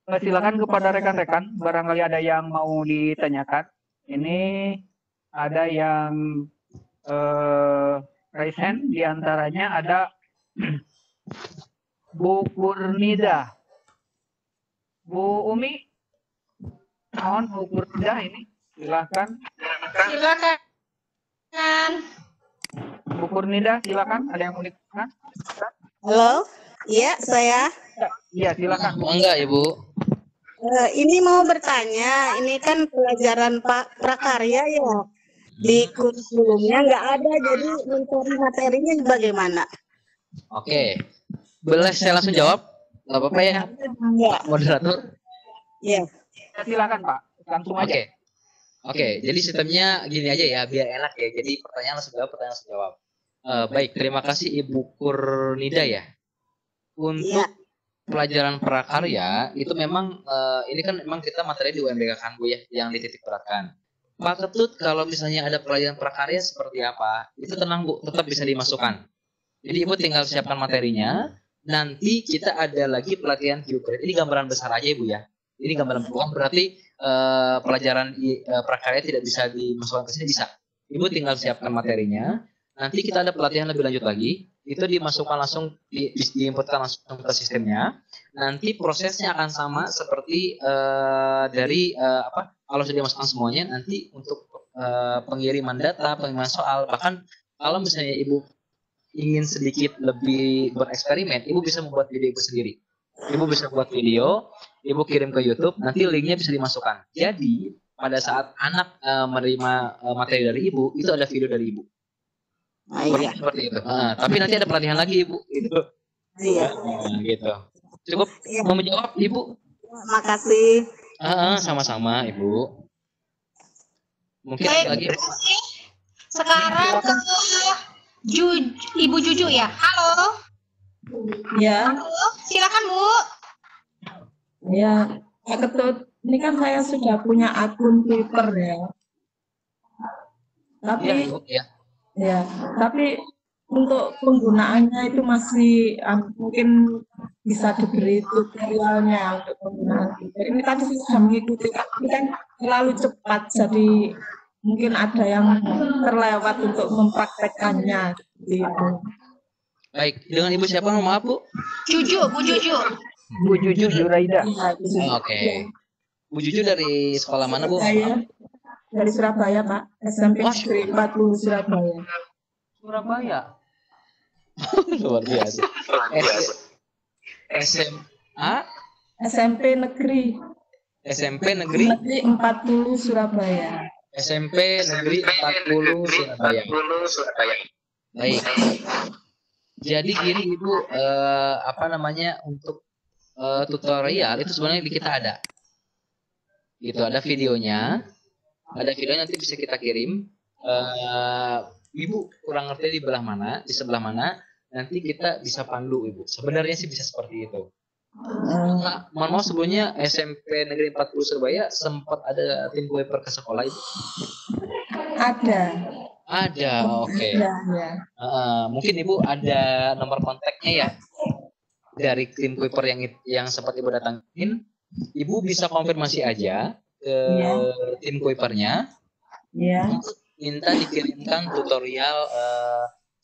Silakan kepada rekan-rekan, barangkali ada yang mau ditanyakan. Ini ada yang raise hand, diantaranya ada Bu Purnida. Bu Umi, mohon Bu Purnida ini, silakan. Silakan. Bu Purnida, silakan. Ada yang mau ditanyakan? Halo, iya saya. Iya, silakan. Enggak ya Bu. Ini mau bertanya, ini kan pelajaran Pak Prakarya ya. Di kurikulumnya nggak ada, jadi mencari materinya bagaimana? Oke. Boleh saya langsung jawab? Nggak apa-apa ya, Ya. Pak moderator? Iya. Silakan Pak, langsung aja. Oke. Oke, jadi sistemnya gini aja ya, biar enak ya. Jadi pertanyaan langsung jawab. Baik, terima kasih Ibu Kurnida ya. Untuk pelajaran prakarya itu memang ini kan memang kita materi di UMBK kan Bu ya, yang dititik beratkan. Pak Ketut, kalau misalnya ada pelajaran prakarya seperti apa, itu tenang Bu, tetap bisa dimasukkan. Jadi Ibu tinggal siapkan materinya. Nanti kita ada lagi pelatihan Q-Grade. Ini gambaran besar aja Ibu ya. Ini gambaran bukan berarti pelajaran prakarya tidak bisa dimasukkan ke sini, bisa. Ibu tinggal siapkan materinya. Nanti kita ada pelatihan lebih lanjut lagi. Itu dimasukkan langsung, diinputkan langsung ke sistemnya. Nanti prosesnya akan sama seperti dari kalau sudah dimasukkan semuanya, nanti untuk pengiriman data, pengiriman soal, bahkan kalau misalnya Ibu ingin sedikit lebih bereksperimen, Ibu bisa membuat video Ibu sendiri. Ibu bisa buat video, Ibu kirim ke YouTube, nanti linknya bisa dimasukkan. Jadi pada saat anak menerima materi dari Ibu, itu ada video dari Ibu. Seperti itu. Tapi nanti ada pelatihan lagi Ibu. Gitu. Iya. Gitu. Cukup mau menjawab Ibu? Makasih. Sama-sama Ibu. Mungkin Baik, lagi. Sekarang ke Ibu Juju ya. Halo. Ya, Halo, silakan Bu. ya, Pak Ketut. Ini kan saya sudah punya akun Twitter ya. Tapi, Iya, Ibu, ya. ya, tapi untuk penggunaannya itu masih mungkin bisa diberi tutorialnya untuk penggunaan Twitter. Ini tadi saya sudah mengikuti, tapi kan terlalu cepat, jadi mungkin ada yang terlewat untuk mempraktekkannya. Gitu. Baik, dengan Ibu siapa nama Bu? Juju, Bu Juju. Bu Juju Juraida. Ya, gitu. Oke. Bu Juju dari sekolah mana Bu? Saya dari Surabaya, Pak. SMP Wah. Negeri 40 Surabaya. Surabaya. Luar biasa. SMA SMP Negeri SMP Negeri 40 Surabaya. SMP Negeri 40 Surabaya. Baik. Jadi gini Ibu, untuk tutorial itu sebenarnya di kita ada. Gitu, ada videonya. Ada videonya nanti bisa kita kirim. Ibu kurang ngerti di sebelah mana, nanti kita bisa pandu Ibu. Sebenarnya sih bisa seperti itu. Mohon maaf sebelumnya SMP Negeri 40 Surabaya sempat ada tim Kuiper ke sekolah Ibu? Ada, oke. Ya. Mungkin Ibu ada nomor kontaknya ya dari tim Kuiper yang sempat Ibu datangin. Ibu bisa konfirmasi aja ke tim Kuipernya. Ya. Minta dikirimkan tutorial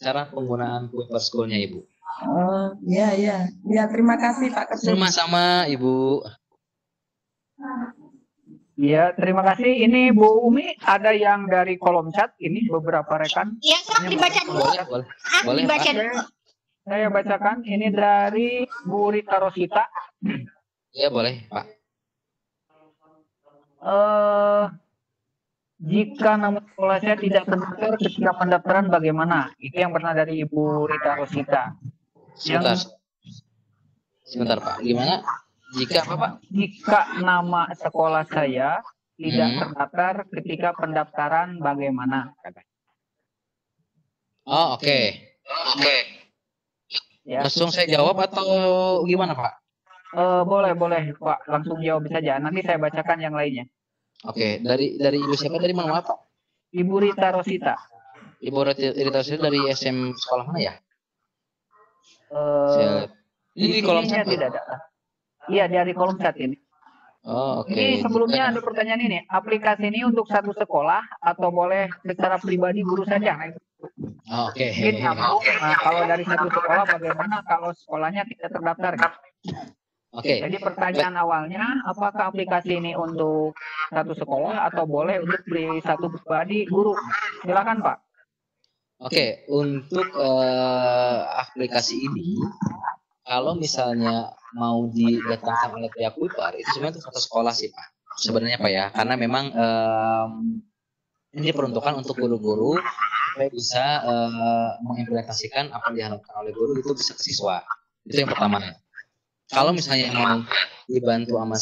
cara penggunaan Kuiper School-nya Ibu. Oh, ya. Ya, terima kasih Pak Ketut. Sama-sama Ibu. Ya, terima kasih. Ini Bu Umi, ada yang dari kolom chat. Ini beberapa rekan. Ya, sok dibaca dulu. Boleh, Dibaca Pak. dulu. Saya bacakan. Ini dari Bu Rita Rosita. Ya boleh Pak. Jika nama sekolah saya tidak terdaftar ketika pendaftaran bagaimana? Itu yang pernah dari Ibu Rita Rosita. Sebentar Pak. Gimana? Jika apa Pak? Jika nama sekolah saya tidak terdaftar ketika pendaftaran bagaimana? Oh oke. Ya. Langsung saya jawab atau gimana Pak? Boleh Pak, langsung jawab saja. Nanti saya bacakan yang lainnya. Oke, dari Ibu siapa, dari mana Pak? Ibu Rita Rosita. Ibu Rita Rosita dari SM sekolah mana ya? Ini di kolom chat tidak ada. Iya, dari kolom chat ini. Oh, oke. Ini sebelumnya ada pertanyaan ini. Aplikasi ini untuk satu sekolah atau boleh secara pribadi guru saja? Oh, oke. Mungkin nyambung. Nah, kalau dari satu sekolah bagaimana kalau sekolahnya tidak terdaftar? Oke. Jadi pertanyaan awalnya, apakah aplikasi ini untuk satu sekolah atau boleh untuk di satu pribadi guru? Silakan Pak. Oke, untuk aplikasi ini, kalau misalnya mau didatangkan oleh pihak Kuiper, itu sebenarnya untuk satu sekolah sih Pak. Sebenarnya Pak ya, karena memang ini diperuntukkan untuk guru-guru supaya bisa mengimplementasikan apa yang diharapkan oleh guru itu bisa ke siswa. Itu yang pertama. Kalau misalnya mau dibantu sama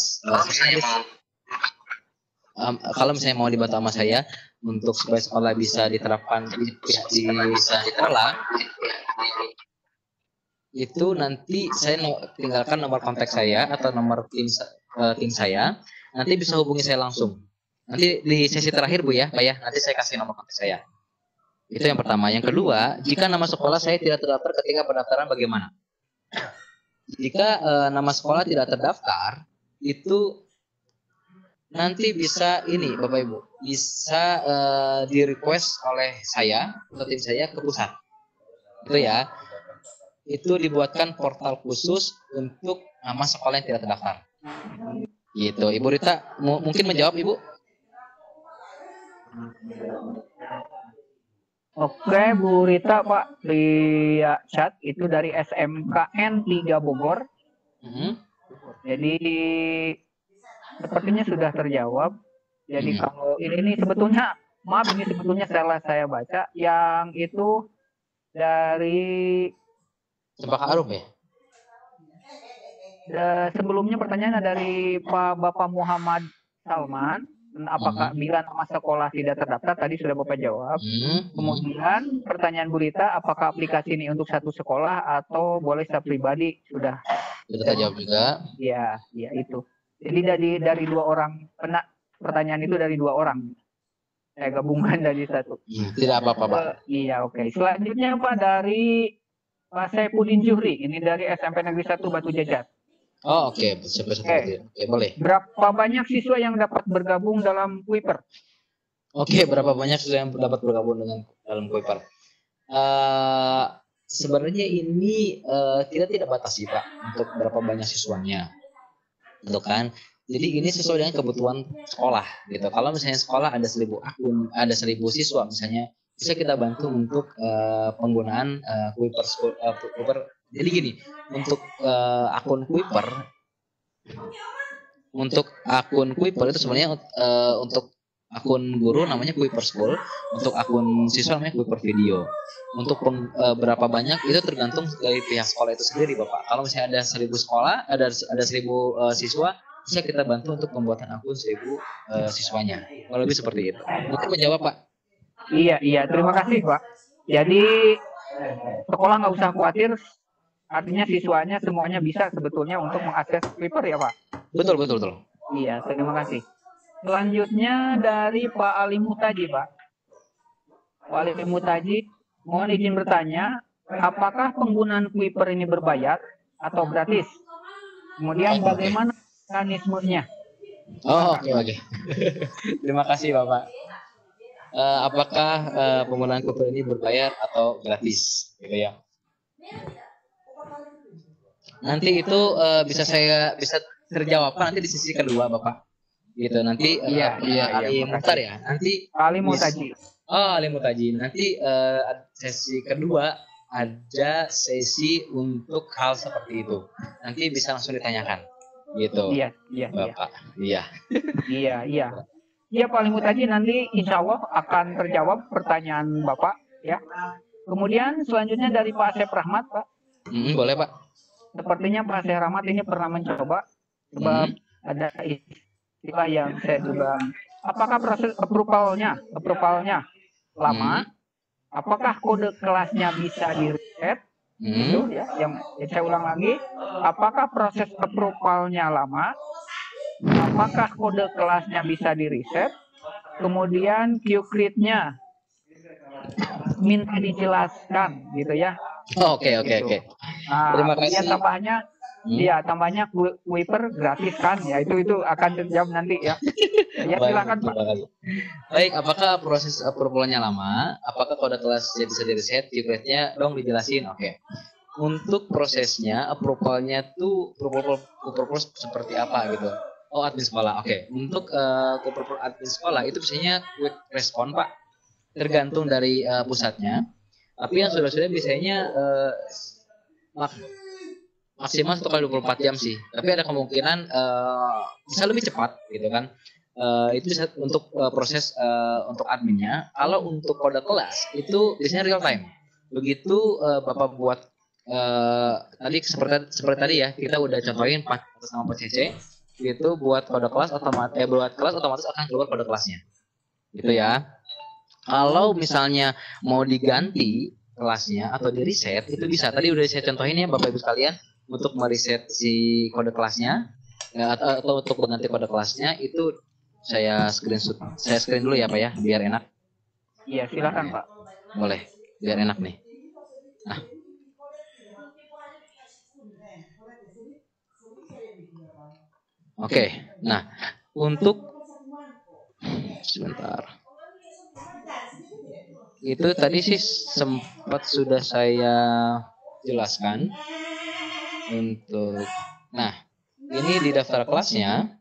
kalau misalnya mau dibantu sama saya untuk supaya sekolah bisa diterapkan bisa diterapkan, itu nanti saya tinggalkan nomor kontak saya atau nomor tim saya, nanti bisa hubungi saya langsung. Nanti di sesi terakhir Bu ya, Pak ya, nanti saya kasih nomor kontak saya. Itu yang pertama. Yang kedua, jika nama sekolah saya tidak terdaftar ketika pendaftaran bagaimana? Jika nama sekolah tidak terdaftar, itu nanti bisa ini Bapak Ibu, bisa di request oleh saya atau tim saya ke pusat. Itu ya. Itu dibuatkan portal khusus untuk nama sekolah yang tidak terdaftar. Gitu. Ibu Rita mungkin menjawab Ibu? Oke, Bu Rita, Pak, via chat itu dari SMKN 3 Bogor. Jadi sepertinya sudah terjawab. Jadi kalau ini sebetulnya, maaf ini sebetulnya salah saya baca, yang itu dari Cempaka Arum ya? Sebelumnya pertanyaannya dari Bapak Muhammad Salman. Apakah bila nama sekolah tidak terdaftar, tadi sudah Bapak jawab. Kemudian pertanyaan Bu Rita, apakah aplikasi ini untuk satu sekolah atau boleh secara pribadi? Sudah jawab juga. Iya, itu. Jadi dari dua orang, pertanyaan itu dari dua orang. Saya gabungkan dari satu. Tidak apa-apa Pak. Iya, oke. Selanjutnya Pak dari Pak Saipudin Juhri, ini dari SMP Negeri 1 Batu Jajar. Oh oke, Oke, boleh. Berapa banyak siswa yang dapat bergabung dalam Kuiper? Oke, berapa banyak siswa yang dapat bergabung dalam Kuiper? Sebenarnya ini kita tidak batasi Pak untuk berapa banyak siswanya, gitu kan? Jadi ini sesuai dengan kebutuhan sekolah, gitu. Kalau misalnya sekolah ada 1000 akun, ada 1000 siswa misalnya, bisa kita bantu untuk penggunaan Kuiper. Jadi gini, untuk akun Kuiper itu sebenarnya untuk akun guru namanya Kuiper School, untuk akun siswa namanya Kuiper Video. Untuk berapa banyak itu tergantung dari pihak sekolah itu sendiri, Bapak. Kalau misalnya ada 1000 sekolah, ada 1000 siswa, bisa kita bantu untuk pembuatan akun 1000 siswanya. Kalau lebih seperti itu. Mungkin menjawab, Pak. Iya, terima kasih Pak. Jadi sekolah nggak usah khawatir. Artinya siswanya semuanya bisa sebetulnya untuk mengakses Kuiper ya Pak? Betul. Iya, terima kasih. Selanjutnya dari Pak Ali Mutaji Pak. Pak Ali Mutaji, mohon izin bertanya, apakah penggunaan Kuiper ini berbayar atau gratis? Kemudian bagaimana mekanismenya? Oh, oke. Terima kasih Bapak. Apakah penggunaan Kuiper ini berbayar atau gratis? Gitu ya. Nanti itu bisa terjawabkan nanti di sesi kedua Bapak. Gitu nanti Ali Muhtar ya. Nanti Ali Mutaji. Ali Mutaji. Nanti sesi kedua ada sesi untuk hal seperti itu. Nanti bisa langsung ditanyakan. Gitu. Iya. Bapak. Iya. Iya Pak Ali Mutaji, nanti insya Allah akan terjawab pertanyaan Bapak ya. Kemudian selanjutnya dari Pak Asep Rahmat Pak. Boleh Pak. Sepertinya Pak Asep Rahmat ini pernah mencoba sebab ada istilah yang saya juga. Apakah proses approvalnya lama? Apakah kode kelasnya bisa di reset? Itu ya, yang saya ulang lagi. Apakah proses approvalnya lama? Apakah kode kelasnya bisa di reset? Kemudian QCreate-nya minta dijelaskan gitu ya. Oke. Nah, terima kasih. Tambahnya Kuiper gratis kan? Ya itu akan terjawab nanti ya. Ya silakan Pak. Baik, apakah proses approval-nya lama? Apakah kode kelasnya bisa di-reset? QCreate-nya dong dijelasin. Oke. Untuk prosesnya approval-nya tuh approval seperti apa gitu? Oh, admin sekolah. Oke. Untuk approval admin sekolah itu biasanya quick respon Pak. Tergantung dari pusatnya. Tapi yang sudah biasanya maksimal 1 kali 24 jam sih. Tapi ada kemungkinan bisa lebih cepat gitu kan. Itu bisa untuk proses untuk adminnya. Kalau untuk kode kelas itu biasanya real time. Begitu Bapak buat tadi seperti tadi ya, kita udah contohin atas nama Pak CC. itu buat kode kelas otomatis akan keluar kode kelasnya. Gitu ya. Kalau misalnya mau diganti kelasnya atau di reset itu bisa. Tadi udah saya contohin ya Bapak Ibu sekalian untuk mereset si kode kelasnya ya, atau untuk mengganti kode kelasnya itu saya screen dulu ya Pak ya biar enak. Iya, silakan Pak. Boleh, biar enak nih. Nah. Oke. Nah, untuk sebentar. Itu tadi sih sempat sudah saya jelaskan untuk nah ini di daftar kelasnya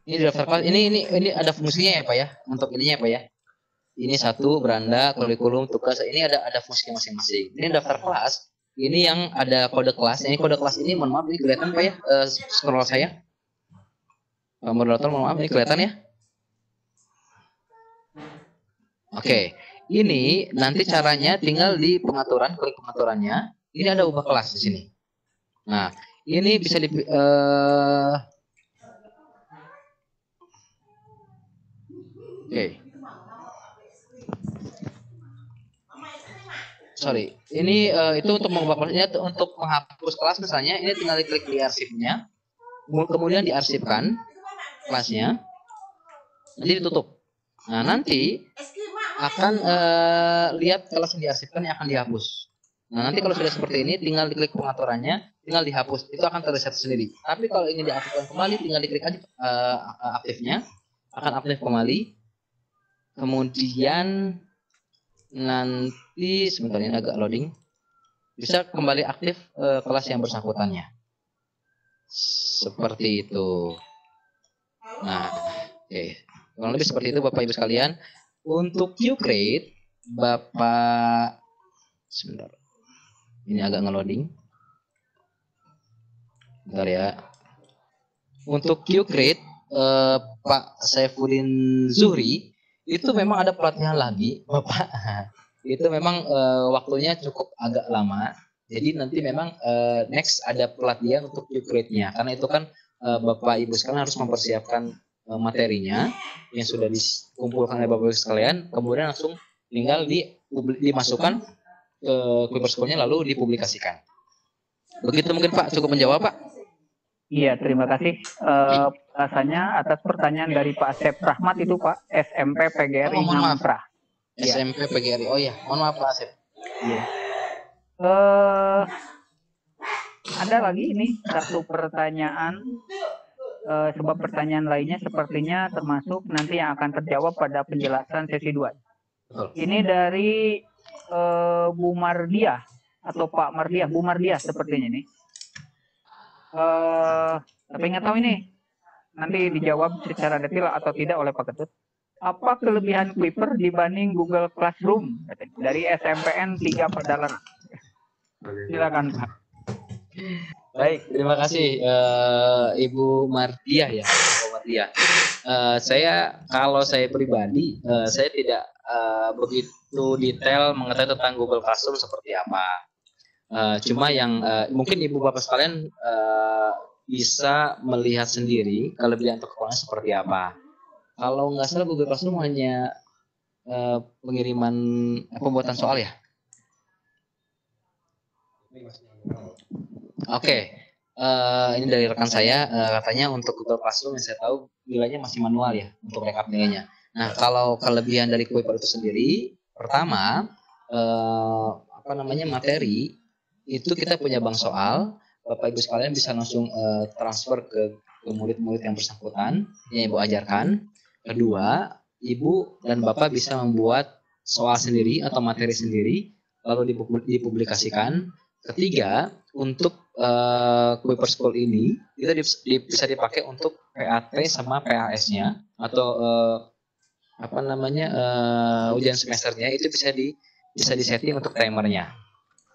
ini ada fungsinya ya Pak ya untuk ininya Pak ya ini satu beranda kurikulum tugas ini ada fungsinya masing-masing ini daftar kelas ini yang ada kode kelas kode kelas ini mohon maaf ini kelihatan Pak ya scroll saya Pak moderator mohon maaf ini kelihatan ya. Oke, ini nanti caranya tinggal di pengaturan, klik pengaturannya. Ini ada ubah kelas di sini. Nah, ini bisa Oke. Sorry, ini itu untuk mengubah kelasnya, untuk menghapus kelas misalnya, ini tinggal diklik di arsipnya, kemudian diarsipkan kelasnya, jadi ditutup. Nah, nanti akan lihat kelas yang diarsipkan yang akan dihapus. Nah, nanti kalau sudah seperti ini, tinggal diklik pengaturannya, tinggal dihapus, itu akan terreset sendiri. Tapi kalau ingin diaktifkan kembali, tinggal diklik aja aktifnya, akan aktif kembali. Kemudian nanti sebentar ini agak loading, bisa kembali aktif kelas yang bersangkutannya. Seperti itu. Nah, oke. Kurang lebih seperti itu Bapak Ibu sekalian. Untuk Qcreate, Bapak sebentar. Ini agak ngeloading. Bentar ya. Untuk Qcreate, Pak Saifuddin Zuhri itu memang ada pelatihan lagi, Bapak. Itu memang waktunya cukup agak lama. Jadi nanti memang next ada pelatihan untuk Qcreate-nya. Karena itu kan Bapak Ibu sekalian harus mempersiapkan materinya yang sudah dikumpulkan oleh Bapak Ibu sekalian, kemudian langsung tinggal dimasukkan ke Kuiper School-nya lalu dipublikasikan. Begitu mungkin Pak, cukup menjawab Pak? Iya, terima kasih. Rasanya atas pertanyaan dari Pak Asep Rahmat itu Pak, SMP PGRI Ngamprah. SMP PGRI, oh iya, mohon maaf Pak Asep. Iya. Ada lagi ini satu pertanyaan. Sebab pertanyaan lainnya sepertinya termasuk nanti yang akan terjawab pada penjelasan sesi 2. Ini dari Bu Mardia atau Pak Mardia, Bu Mardia sepertinya ini. Tapi nggak tahu ini nanti dijawab secara detail atau tidak oleh Pak Ketut. Apa kelebihan Kuiper dibanding Google Classroom dari SMPN 3 Padalarang? Silakan Pak. Baik, terima kasih Ibu Mardiah ya, Bu Mardiah. Kalau saya pribadi, saya tidak begitu detail mengetahui tentang Google Classroom seperti apa. Cuma yang mungkin Ibu Bapak sekalian bisa melihat sendiri kelebihan atau kekurangan seperti apa. Kalau nggak salah Google Classroom hanya pengiriman pembuatan soal ya. Oke, ini dari rekan saya katanya untuk Google Classroom yang saya tahu nilainya masih manual ya untuk rekap nilainya. Nah, kalau kelebihan dari Kuiper itu sendiri, pertama materi itu kita punya bank soal, Bapak Ibu sekalian bisa langsung transfer ke murid-murid yang bersangkutan yang Ibu ajarkan. Kedua, Ibu dan Bapak bisa membuat soal sendiri atau materi sendiri lalu dipublikasikan. Ketiga, untuk Kuiper School ini kita bisa dipakai untuk PAT sama PAS-nya atau ujian semesternya itu bisa disetting untuk timernya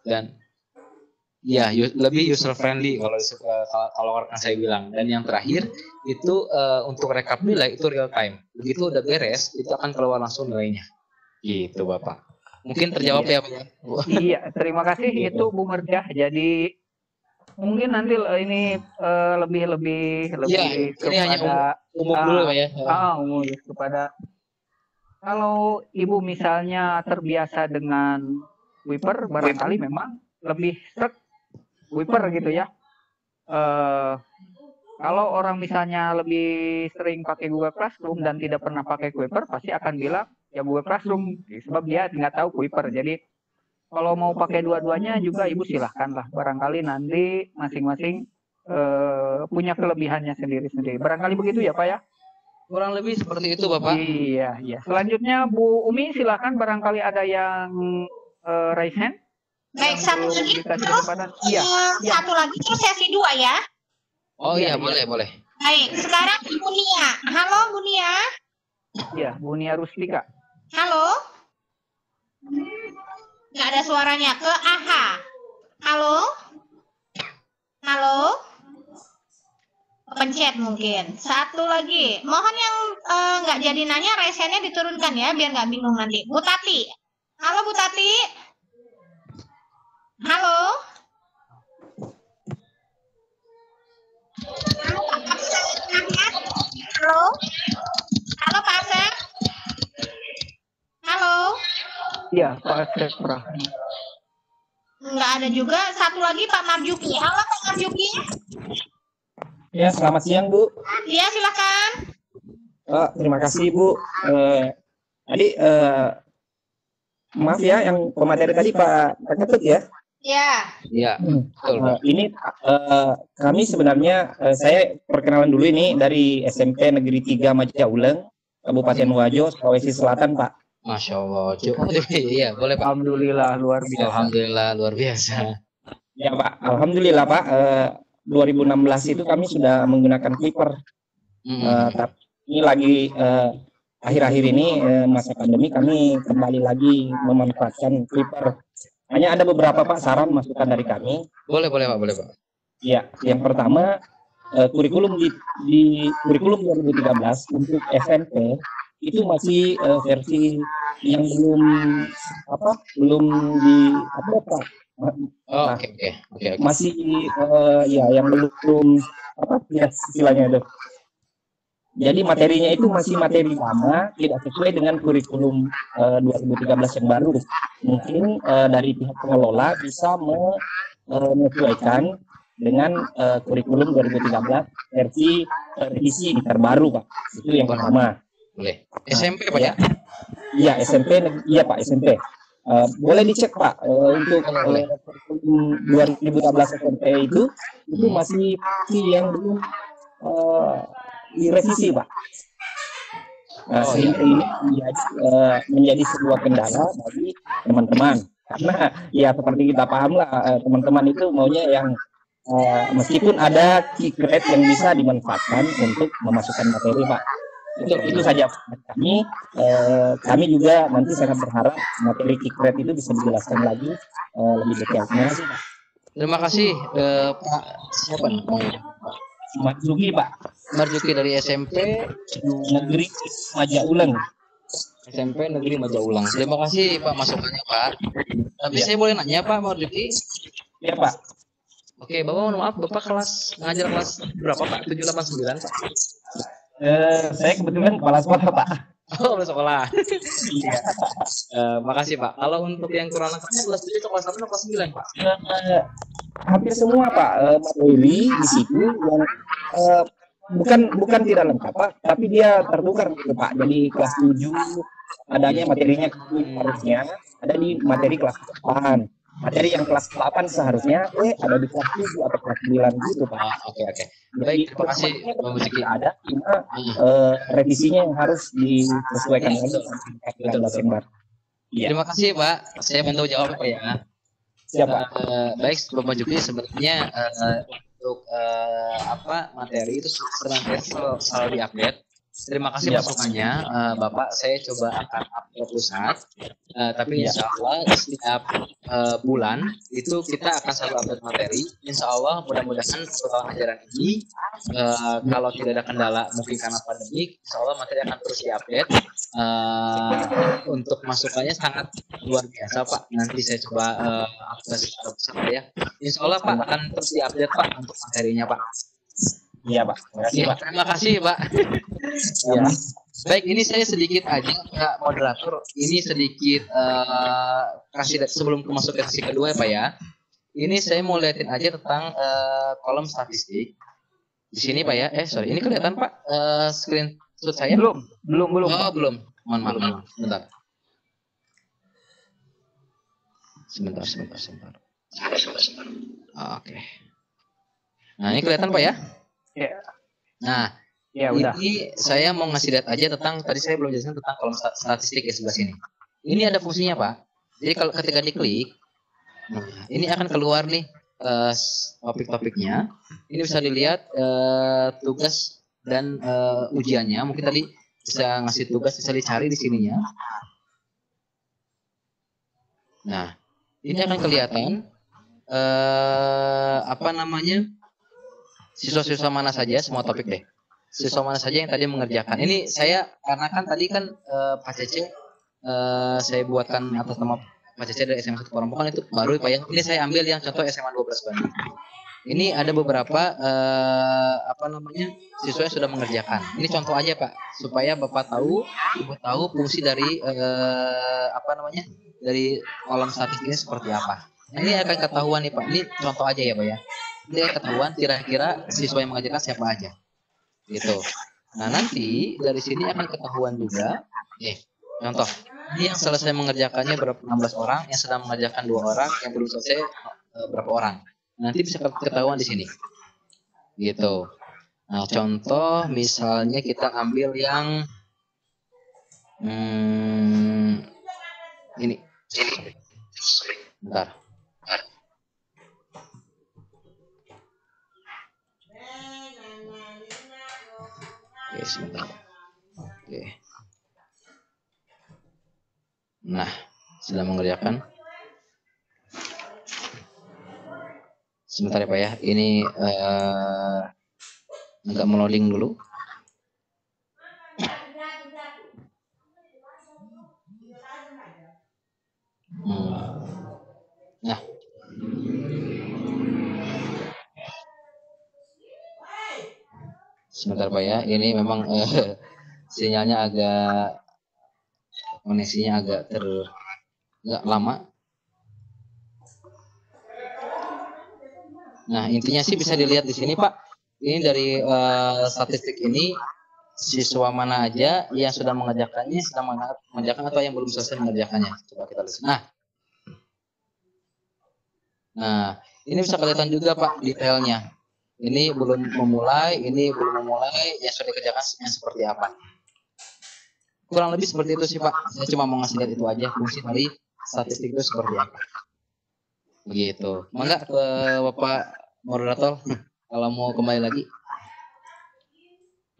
dan ya lebih user friendly kalau rekan saya bilang. Dan yang terakhir itu untuk rekap nilai itu real time. Begitu udah beres itu akan keluar langsung nilainya. Gitu Bapak. Mungkin terjawab ya Pak. Iya, terima kasih itu Bu Merjah. Jadi Mungkin nanti ini lebih Iya, ini hanya kepada umum dulu Pak ya. umum kepada kalau ibu misalnya terbiasa dengan wiper, barangkali memang lebih sreg wiper gitu ya. Kalau orang misalnya lebih sering pakai Google Classroom dan tidak pernah pakai Kuiper, pasti akan bilang ya Google Classroom, sebab dia nggak tahu Kuiper. Jadi kalau mau pakai dua-duanya juga ibu silahkan lah. Barangkali nanti masing-masing punya kelebihannya sendiri-sendiri. Barangkali begitu ya Pak ya? Kurang lebih seperti itu Bapak. Iya, iya. Selanjutnya Bu Umi silahkan, barangkali ada yang raise hand. Baik, Yang satu belum lagi dikasih terus kesempatan. Iya. satu lagi terus sesi 2 ya. Oh iya, Iya. boleh. Baik, sekarang Bu Nia. Halo Bu Nia. Iya, Bu Nia Rustika. Halo. Nggak ada suaranya. Ke AHA. Halo. Halo. Pencet mungkin. Satu lagi. Mohon yang nggak jadi nanya raise hand-nya diturunkan ya, biar nggak bingung nanti. Bu Tati. Halo Bu Tati. Halo. Halo. Halo Pak Asep. Halo. Iya, Pak Asep Prah. Nggak ada juga. Satu lagi Pak Marjuki. Halo Pak Marjuki. Ya, selamat siang Bu. Iya silakan. Terima kasih Bu. Tadi maaf ya, yang pemateri tadi Pak Ketut ya. Ya. Iya, betul Pak. Ini kami sebenarnya saya perkenalan dulu ini dari SMP Negeri 3 Majauleng, Kabupaten Wajo, Sulawesi Selatan Pak. Masya Allah. Iya, boleh Pak. Alhamdulillah luar biasa. Alhamdulillah luar biasa. Ya Pak, alhamdulillah Pak. 2016 itu kami sudah menggunakan Kuiper. Tapi ini lagi akhir-akhir ini masa pandemi kami kembali lagi memanfaatkan Kuiper. Hanya ada beberapa Pak saran masukan dari kami. Boleh Pak. Ya, yang pertama kurikulum di kurikulum 2013 untuk SMP itu masih versi yang belum di upload Pak. Oke. Masih ya yang belum ya istilahnya itu. Jadi materinya itu masih materi lama, tidak sesuai dengan kurikulum 2013 yang baru. Mungkin dari pihak pengelola bisa menyesuaikan dengan kurikulum 2013 versi revisi terbaru Pak. Itu yang pertama. Boleh. SMP Pak ya? Iya SMP, iya Pak SMP. Boleh dicek Pak untuk kurikulum 2013 SMP itu masih yang belum direvisi Pak. Nah, sehingga ini menjadi sebuah kendala bagi teman-teman, karena ya seperti kita paham lah, teman-teman itu maunya yang meskipun ada key grade yang bisa dimanfaatkan untuk memasukkan materi Pak. Itu saja kami juga nanti sangat berharap materi key grade itu bisa dijelaskan lagi lebih detail. Terima kasih Pak. Terima kasih Pak. Siapa namanya? Marjuki Pak. Marjuki dari SMP Negeri Majauleng. SMP Negeri Majauleng. Terima kasih Pak masukannya Pak. Tapi saya boleh nanya Pak Marjuki? Ya Pak. Oke, Bapak mohon maaf, Bapak ngajar kelas berapa Pak? 789 Pak? Saya kebetulan kepala sekolah Pak. Oh, kepala sekolah. Iya. Makasih Pak. Kalau untuk yang kurang lengkapnya kelas 7 atau kelas 8 atau kelas 9 Pak? Hampir semua Pak materi di situ yang bukan tidak lengkap Pak, tapi dia tertukar gitu Pak. Jadi kelas 7 adanya materinya harusnya ada di materi kelas 8. Materi yang kelas 8 seharusnya ada di kelas 7 atau kelas 9 gitu Pak. Oke. Baik, terima kasih Pak Marjuki. Ada, cuma revisinya yang harus disesuaikan lagi dengan Desember. Ya. Terima kasih Pak. Saya bantu jawab Pak ya. Siapa? Baik, Bapak Marjuki, sebenarnya untuk materi itu senantiasa selalu diupdate. Terima kasih masukannya, Bapak. Saya coba akan upload pusat, tapi insya Allah setiap bulan itu kita akan selalu update materi. Insya Allah mudah-mudahan untuk tahun ajaran ini, kalau tidak ada kendala mungkin karena pandemi, insya Allah materi akan terus diupdate. untuk masukannya sangat luar biasa Pak. Nanti saya coba update ya. Insya Allah Pak akan terus diupdate Pak untuk materinya Pak. Iya Pak. Terima kasih Ya, Pak. terima kasih Pak. Ya. Baik, ini saya sedikit aja Pak moderator. Ini sedikit kasih sebelum masuk ke sesi kedua ya Pak ya. Ini saya mau liatin aja tentang kolom statistik. Di sini Pak ya. Sorry, ini kelihatan Pak screenshot saya? Belum. Oh, belum. Mohon maaf. Sebentar. Oke. Nah, ini kelihatan Pak ya? Ya. Nah, Ya udah. ini saya mau ngasih lihat aja tentang tadi saya belum jelaskan tentang kolom statistik ya sebelah sini. Ini ada fungsinya Pak. Jadi kalau ketika diklik, nah, ini akan keluar nih topik-topiknya. Ini bisa dilihat tugas dan ujiannya. Mungkin tadi bisa ngasih tugas, bisa dicari di sininya. Nah, ini akan kelihatan siswa-siswa mana saja, semua topik deh. Siswa mana saja yang tadi mengerjakan. Ini saya karena kan tadi kan Pak Cece saya buatkan atas nama Pak Cece dari SMA 1 Porompokan itu baru Pak ya. Ini saya ambil yang contoh SMA 12 Bandung. Ini ada beberapa siswa yang sudah mengerjakan. Ini contoh aja Pak, supaya Bapak tahu, Ibu tahu fungsi dari dari kolom statistiknya seperti apa. Nah, ini akan ketahuan nih Pak. Ini contoh aja ya Pak ya. Ini akan ketahuan kira-kira siswa yang mengerjakan siapa aja. Gitu. Nah, nanti dari sini akan ketahuan juga. Contoh. Ini yang selesai mengerjakannya berapa 16 orang, yang sedang mengerjakan 2 orang, yang belum selesai berapa orang. Nanti bisa ketahuan di sini. Gitu. Nah, contoh misalnya kita ambil yang ini. Bentar. Oke, sebentar. Oke. Nah, sedang mengerjakan. Sebentar ya Pak ya. Ini agak meloading dulu. Nah. Sebentar Pak ya. Ini memang sinyalnya agak koneksinya agak lama. Nah, intinya sih bisa dilihat di sini Pak. Ini dari statistik ini siswa mana aja yang sudah mengerjakannya, sedang mengerjakan atau yang belum selesai mengerjakannya. Coba kita lihat. Nah, ini bisa kelihatan juga Pak detailnya. Ini belum memulai, yang sudah dikerjakan yang seperti apa. Kurang lebih seperti itu sih Pak. Saya cuma mau ngasih lihat itu aja fungsi dari statistik itu seperti apa. Begitu. Mangga ke Bapak moderator kalau mau kembali lagi.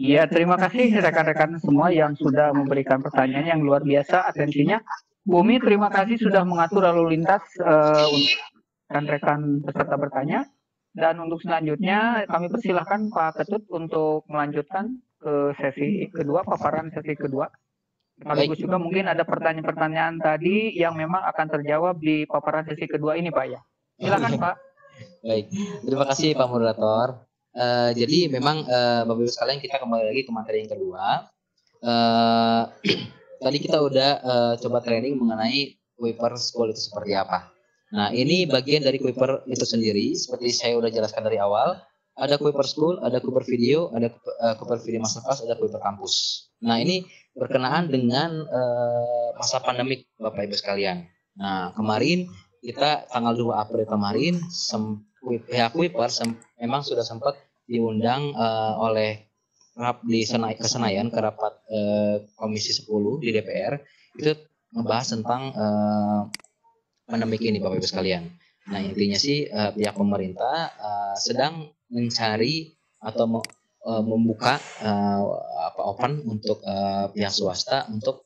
Iya, terima kasih rekan-rekan semua yang sudah memberikan pertanyaan yang luar biasa atensinya. Bumi, terima kasih sudah mengatur lalu lintas untuk rekan-rekan peserta bertanya. Dan untuk selanjutnya kami persilahkan Pak Ketut untuk melanjutkan ke sesi kedua, paparan sesi kedua. Sekaligus juga mungkin ada pertanyaan-pertanyaan tadi yang memang akan terjawab di paparan sesi kedua ini Pak ya. Silakan Pak. Baik, terima kasih Pak Moderator. Jadi memang Bapak Ibu sekalian kita kembali lagi ke materi yang kedua. Tadi kita udah coba training mengenai Kuiper School itu seperti apa. Nah ini bagian dari Kuiper itu sendiri. Seperti saya udah jelaskan dari awal. Ada Kuiper School, ada Kuiper Video, ada Kuiper Video Masterclass, ada Kuiper Kampus. Nah ini berkenaan dengan masa pandemik Bapak Ibu sekalian. Nah kemarin kita tanggal 2 April kemarin pihak Kuiper memang sudah sempat diundang oleh Senayan ke rapat Komisi 10 di DPR itu membahas tentang pandemik ini Bapak Ibu sekalian. Nah intinya sih pihak pemerintah sedang mencari atau membuka open untuk pihak swasta untuk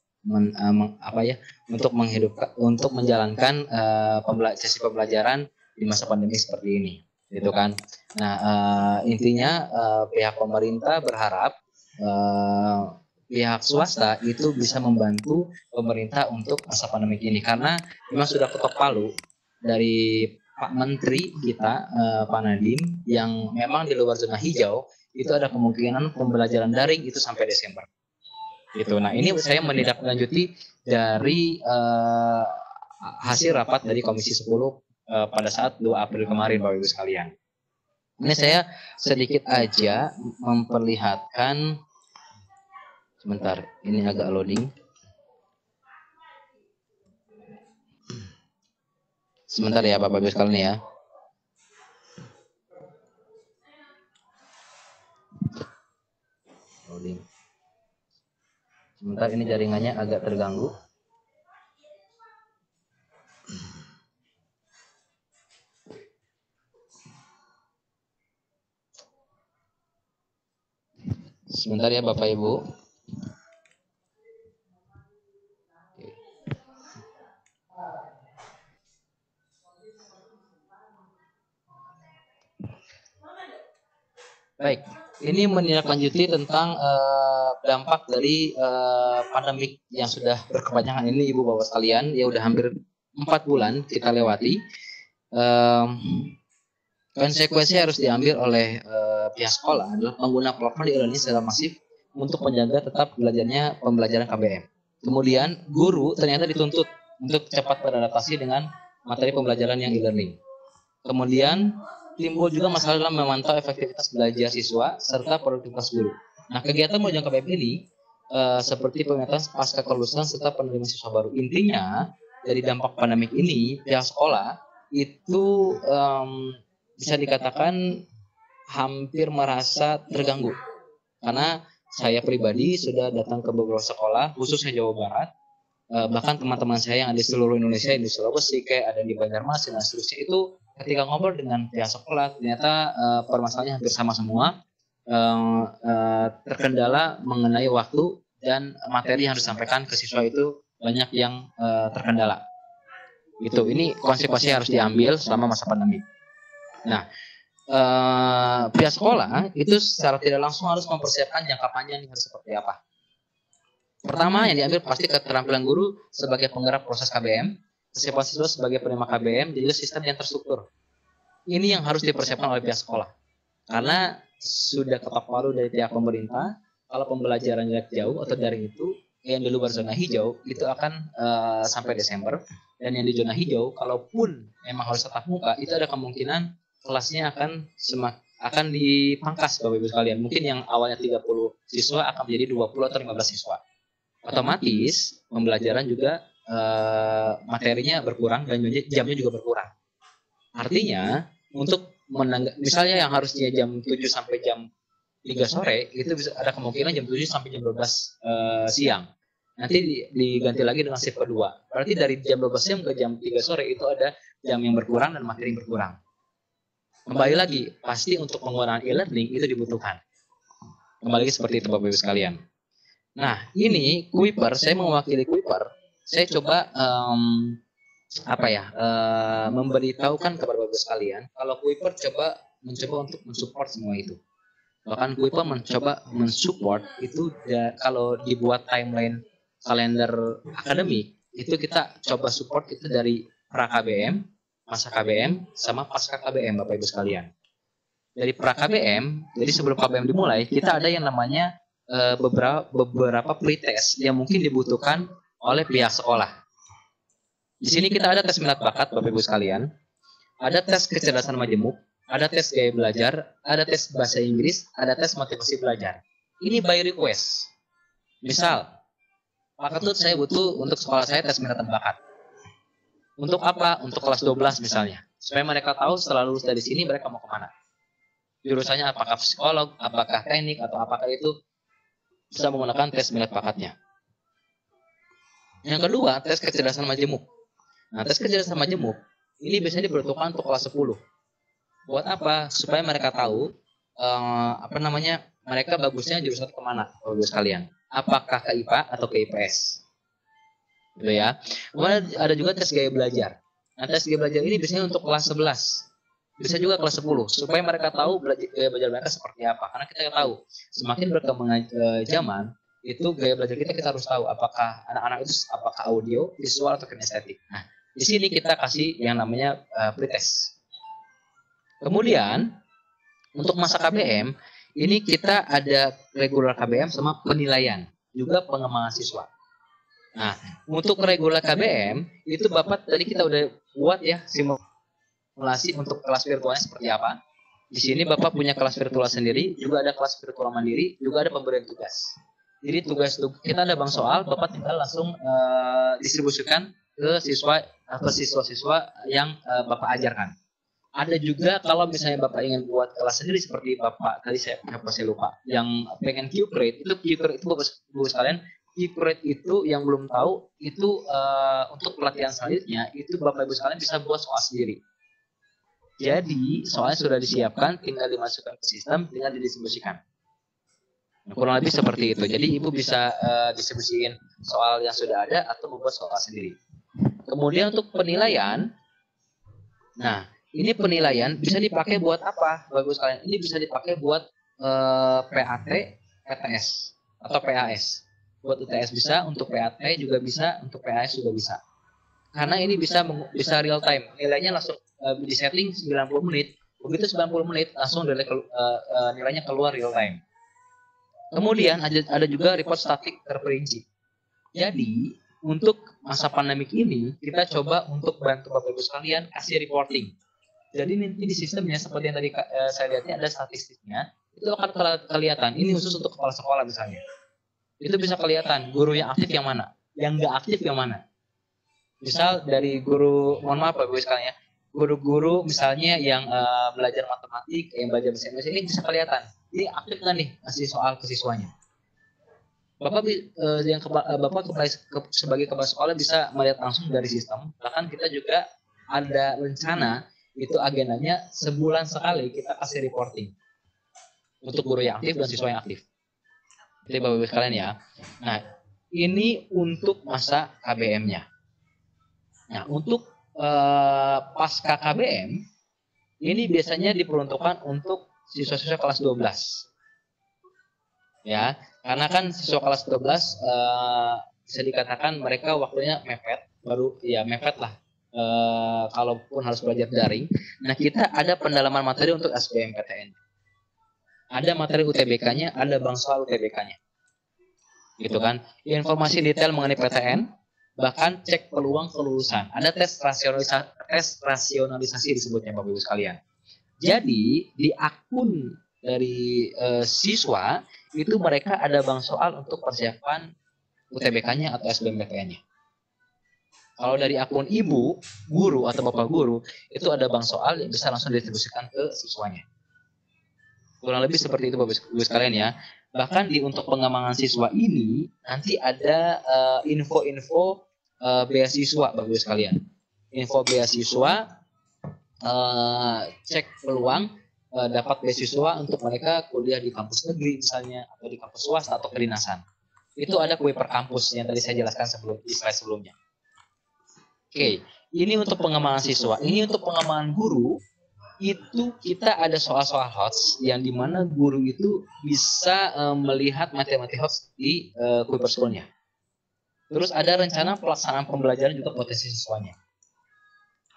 untuk menjalankan sesi pembelajaran di masa pandemi seperti ini, gitu kan. Nah intinya pihak pemerintah berharap pihak swasta itu bisa membantu pemerintah untuk masa pandemi ini, karena memang sudah ketok palu dari Pak Menteri kita, Pak Nadiem, yang memang di luar zona hijau itu ada kemungkinan pembelajaran daring itu sampai Desember. Gitu. Nah, ini saya menindaklanjuti dari hasil rapat dari Komisi 10 pada saat 2 April kemarin, Bapak Ibu sekalian. Ini saya sedikit aja memperlihatkan, sebentar, ini agak loading. Sebentar ya Bapak Ibu sekalian ya. Loading. Sebentar, ini jaringannya agak terganggu. Sebentar ya Bapak Ibu. Baik, ini menindaklanjuti tentang dampak dari pandemik yang sudah berkepanjangan ini, Ibu Bapak sekalian. Ya udah hampir 4 bulan kita lewati. Konsekuensi harus diambil oleh pihak sekolah adalah pengguna platform di e-learning secara masif untuk menjaga tetap belajarnya pembelajaran KBM. Kemudian guru ternyata dituntut untuk cepat beradaptasi dengan materi pembelajaran yang e-learning. Kemudian timbul juga masalah dalam memantau efektivitas belajar siswa serta produktivitas guru. Nah, kegiatan menunjang KBM ini seperti pemetaan pasca kelulusan serta penerimaan siswa baru. Intinya dari dampak pandemik ini pihak sekolah itu bisa dikatakan hampir merasa terganggu, karena saya pribadi sudah datang ke beberapa sekolah khususnya Jawa Barat, bahkan teman-teman saya yang ada di seluruh Indonesia, di Sulawesi, kayak ada di Banjarmasin dan seterusnya, itu ketika ngobrol dengan pihak sekolah ternyata permasalahannya hampir sama semua, terkendala mengenai waktu dan materi yang harus disampaikan ke siswa itu banyak yang terkendala. Gitu. Ini konsekuensi harus diambil selama masa pandemi. Nah, pihak sekolah itu secara tidak langsung harus mempersiapkan jangka panjang ini harus seperti apa. Pertama yang diambil pasti keterampilan guru sebagai penggerak proses KBM, kesiapan siswa sebagai penerima KBM, dan juga sistem yang terstruktur. Ini yang harus dipersiapkan oleh pihak sekolah. Karena sudah ketok palu dari pihak pemerintah, kalau pembelajaran jarak jauh atau daring itu yang di luar zona hijau itu akan sampai Desember, dan yang di zona hijau kalaupun memang harus tatap muka itu ada kemungkinan kelasnya akan dipangkas Bapak Ibu sekalian. Mungkin yang awalnya 30 siswa akan menjadi 20 atau 15 siswa. Otomatis pembelajaran juga materinya berkurang dan jamnya juga berkurang. Artinya untuk misalnya yang harusnya jam 7 sampai jam 3 sore itu bisa ada kemungkinan jam 7 sampai jam 12 siang. Nanti diganti lagi dengan shift kedua. Berarti dari jam 12 siang ke jam 3 sore itu ada jam yang berkurang dan materi yang berkurang. Kembali lagi, pasti untuk penggunaan e-learning itu dibutuhkan. Kembali lagi seperti itu Bapak Ibu sekalian. Nah, ini Kuiper, saya mewakili Kuiper. Saya coba memberitahukan kepada Bapak Ibu sekalian kalau Kuiper mencoba untuk mensupport semua itu. Bahkan Kuiper mencoba mensupport itu kalau dibuat timeline kalender akademik, itu kita coba support itu dari pra-KBM, masa KBM, sama pasca KBM Bapak Ibu sekalian. Dari pra-KBM, jadi sebelum KBM dimulai, kita ada yang namanya beberapa pretest yang mungkin dibutuhkan oleh pihak sekolah. Di sini kita ada tes minat bakat Bapak Ibu sekalian, ada tes kecerdasan majemuk, ada tes gaya belajar, ada tes bahasa Inggris, ada tes motivasi belajar. Ini by request. Misal, Pak Ketut, saya butuh untuk sekolah saya tes minat bakat. Untuk apa? Untuk kelas 12 misalnya. Supaya mereka tahu setelah lulus dari sini mereka mau kemana. Jurusannya apakah psikolog, apakah teknik, atau apakah itu bisa menggunakan tes minat bakatnya. Yang kedua, tes kecerdasan majemuk. Nah, tes kecerdasan majemuk ini biasanya diperuntukkan untuk kelas 10. Buat apa? Supaya mereka tahu mereka bagusnya jurusan kemana, Bapak Ibu sekalian. Apakah ke IPA atau ke IPS. Gitu ya. Kemudian ada juga tes gaya belajar. Nah, tes gaya belajar ini biasanya untuk kelas 11. Bisa juga kelas 10 supaya mereka tahu gaya belajar mereka seperti apa. Karena kita tahu semakin berkembang zaman itu gaya belajar kita harus tahu apakah anak-anak itu apakah audio, visual atau kinestetik. Nah, di sini kita kasih yang namanya pretest. Kemudian untuk masa KBM ini kita ada regular KBM sama penilaian, juga pengembangan siswa. Nah, untuk regular KBM itu Bapak tadi kita udah buat ya simulasi untuk kelas virtualnya seperti apa. Di sini Bapak punya kelas virtual sendiri, juga ada kelas virtual mandiri, juga ada pemberian tugas. Jadi tugas kita ada bank soal, Bapak tinggal langsung distribusikan ke siswa-siswa yang Bapak ajarkan. Ada juga kalau misalnya Bapak ingin buat kelas sendiri seperti Bapak tadi saya lupa, yang pengen Q-Grade itu Bapak sekalian, Q-Grade itu yang belum tahu itu untuk pelatihan selanjutnya itu Bapak Ibu sekalian bisa buat soal sendiri. Jadi soalnya sudah disiapkan, tinggal dimasukkan ke sistem, tinggal didistribusikan. Nah, kurang lebih seperti itu. Jadi Ibu bisa distribusikan soal yang sudah ada atau membuat soal sendiri. Kemudian untuk penilaian, nah ini penilaian bisa dipakai buat apa, bagus sekalian? Ini bisa dipakai buat PAT, PTS atau PAS. Buat UTS bisa, untuk PAT juga bisa, untuk PAS juga bisa. Karena ini bisa real time. Nilainya langsung di setting 90 menit. Begitu 90 menit langsung nilainya keluar real time. Kemudian ada juga report statik terperinci. Jadi untuk masa pandemik ini kita coba untuk bantu Bapak Ibu sekalian kasih reporting. Jadi nanti di sistemnya seperti yang tadi saya lihatnya ada statistiknya, itu akan kelihatan. Ini khusus untuk kepala sekolah misalnya. Itu bisa kelihatan guru yang aktif yang mana, yang nggak aktif yang mana. Misal dari guru, mohon maaf Bapak Ibu sekalian ya, guru-guru misalnya yang belajar matematik, yang belajar bahasa Indonesia, ini bisa kelihatan. Ini aktif nggak nih kasih soal ke siswanya. Bapak sebagai kepala sekolah bisa melihat langsung dari sistem. Bahkan kita juga ada rencana itu agendanya sebulan sekali kita kasih reporting untuk guru yang aktif dan siswa yang aktif. Jadi Bapak Ibu sekalian ya. Nah, ini untuk masa KBM-nya. Nah, untuk pasca KBM ini biasanya diperuntukkan untuk siswa-siswa kelas 12. Ya, karena kan siswa kelas 12 bisa dikatakan mereka waktunya mepet, baru ya mepet lah. Kalaupun harus belajar daring. Nah, kita ada pendalaman materi untuk SBMPTN. Ada materi UTBK-nya, ada bank soal UTBK-nya. Gitu kan. Informasi detail mengenai PTN, bahkan cek peluang kelulusan. Ada tes rasionalisasi disebutnya Bapak Ibu sekalian. Jadi di akun dari siswa itu mereka ada bank soal untuk persiapan UTBK-nya atau SBMPTN-nya. Kalau dari akun ibu, guru atau bapak guru itu ada bank soal yang bisa langsung didistribusikan ke siswanya. Kurang lebih seperti itu Bapak Ibu sekalian ya. Bahkan untuk pengembangan siswa ini nanti ada info-info beasiswa Bapak Ibu sekalian. Info beasiswa, cek peluang dapat beasiswa untuk mereka kuliah di kampus negeri misalnya atau di kampus swasta atau kedinasan. Itu ada kue per kampus yang tadi saya jelaskan di slide sebelumnya. Oke, ini untuk pengembangan siswa. Ini untuk pengembangan guru, itu kita ada soal-soal HOTS yang dimana guru itu bisa melihat materi-materi HOTS di Kuiper School-nya. Terus ada rencana pelaksanaan pembelajaran juga potensi siswanya.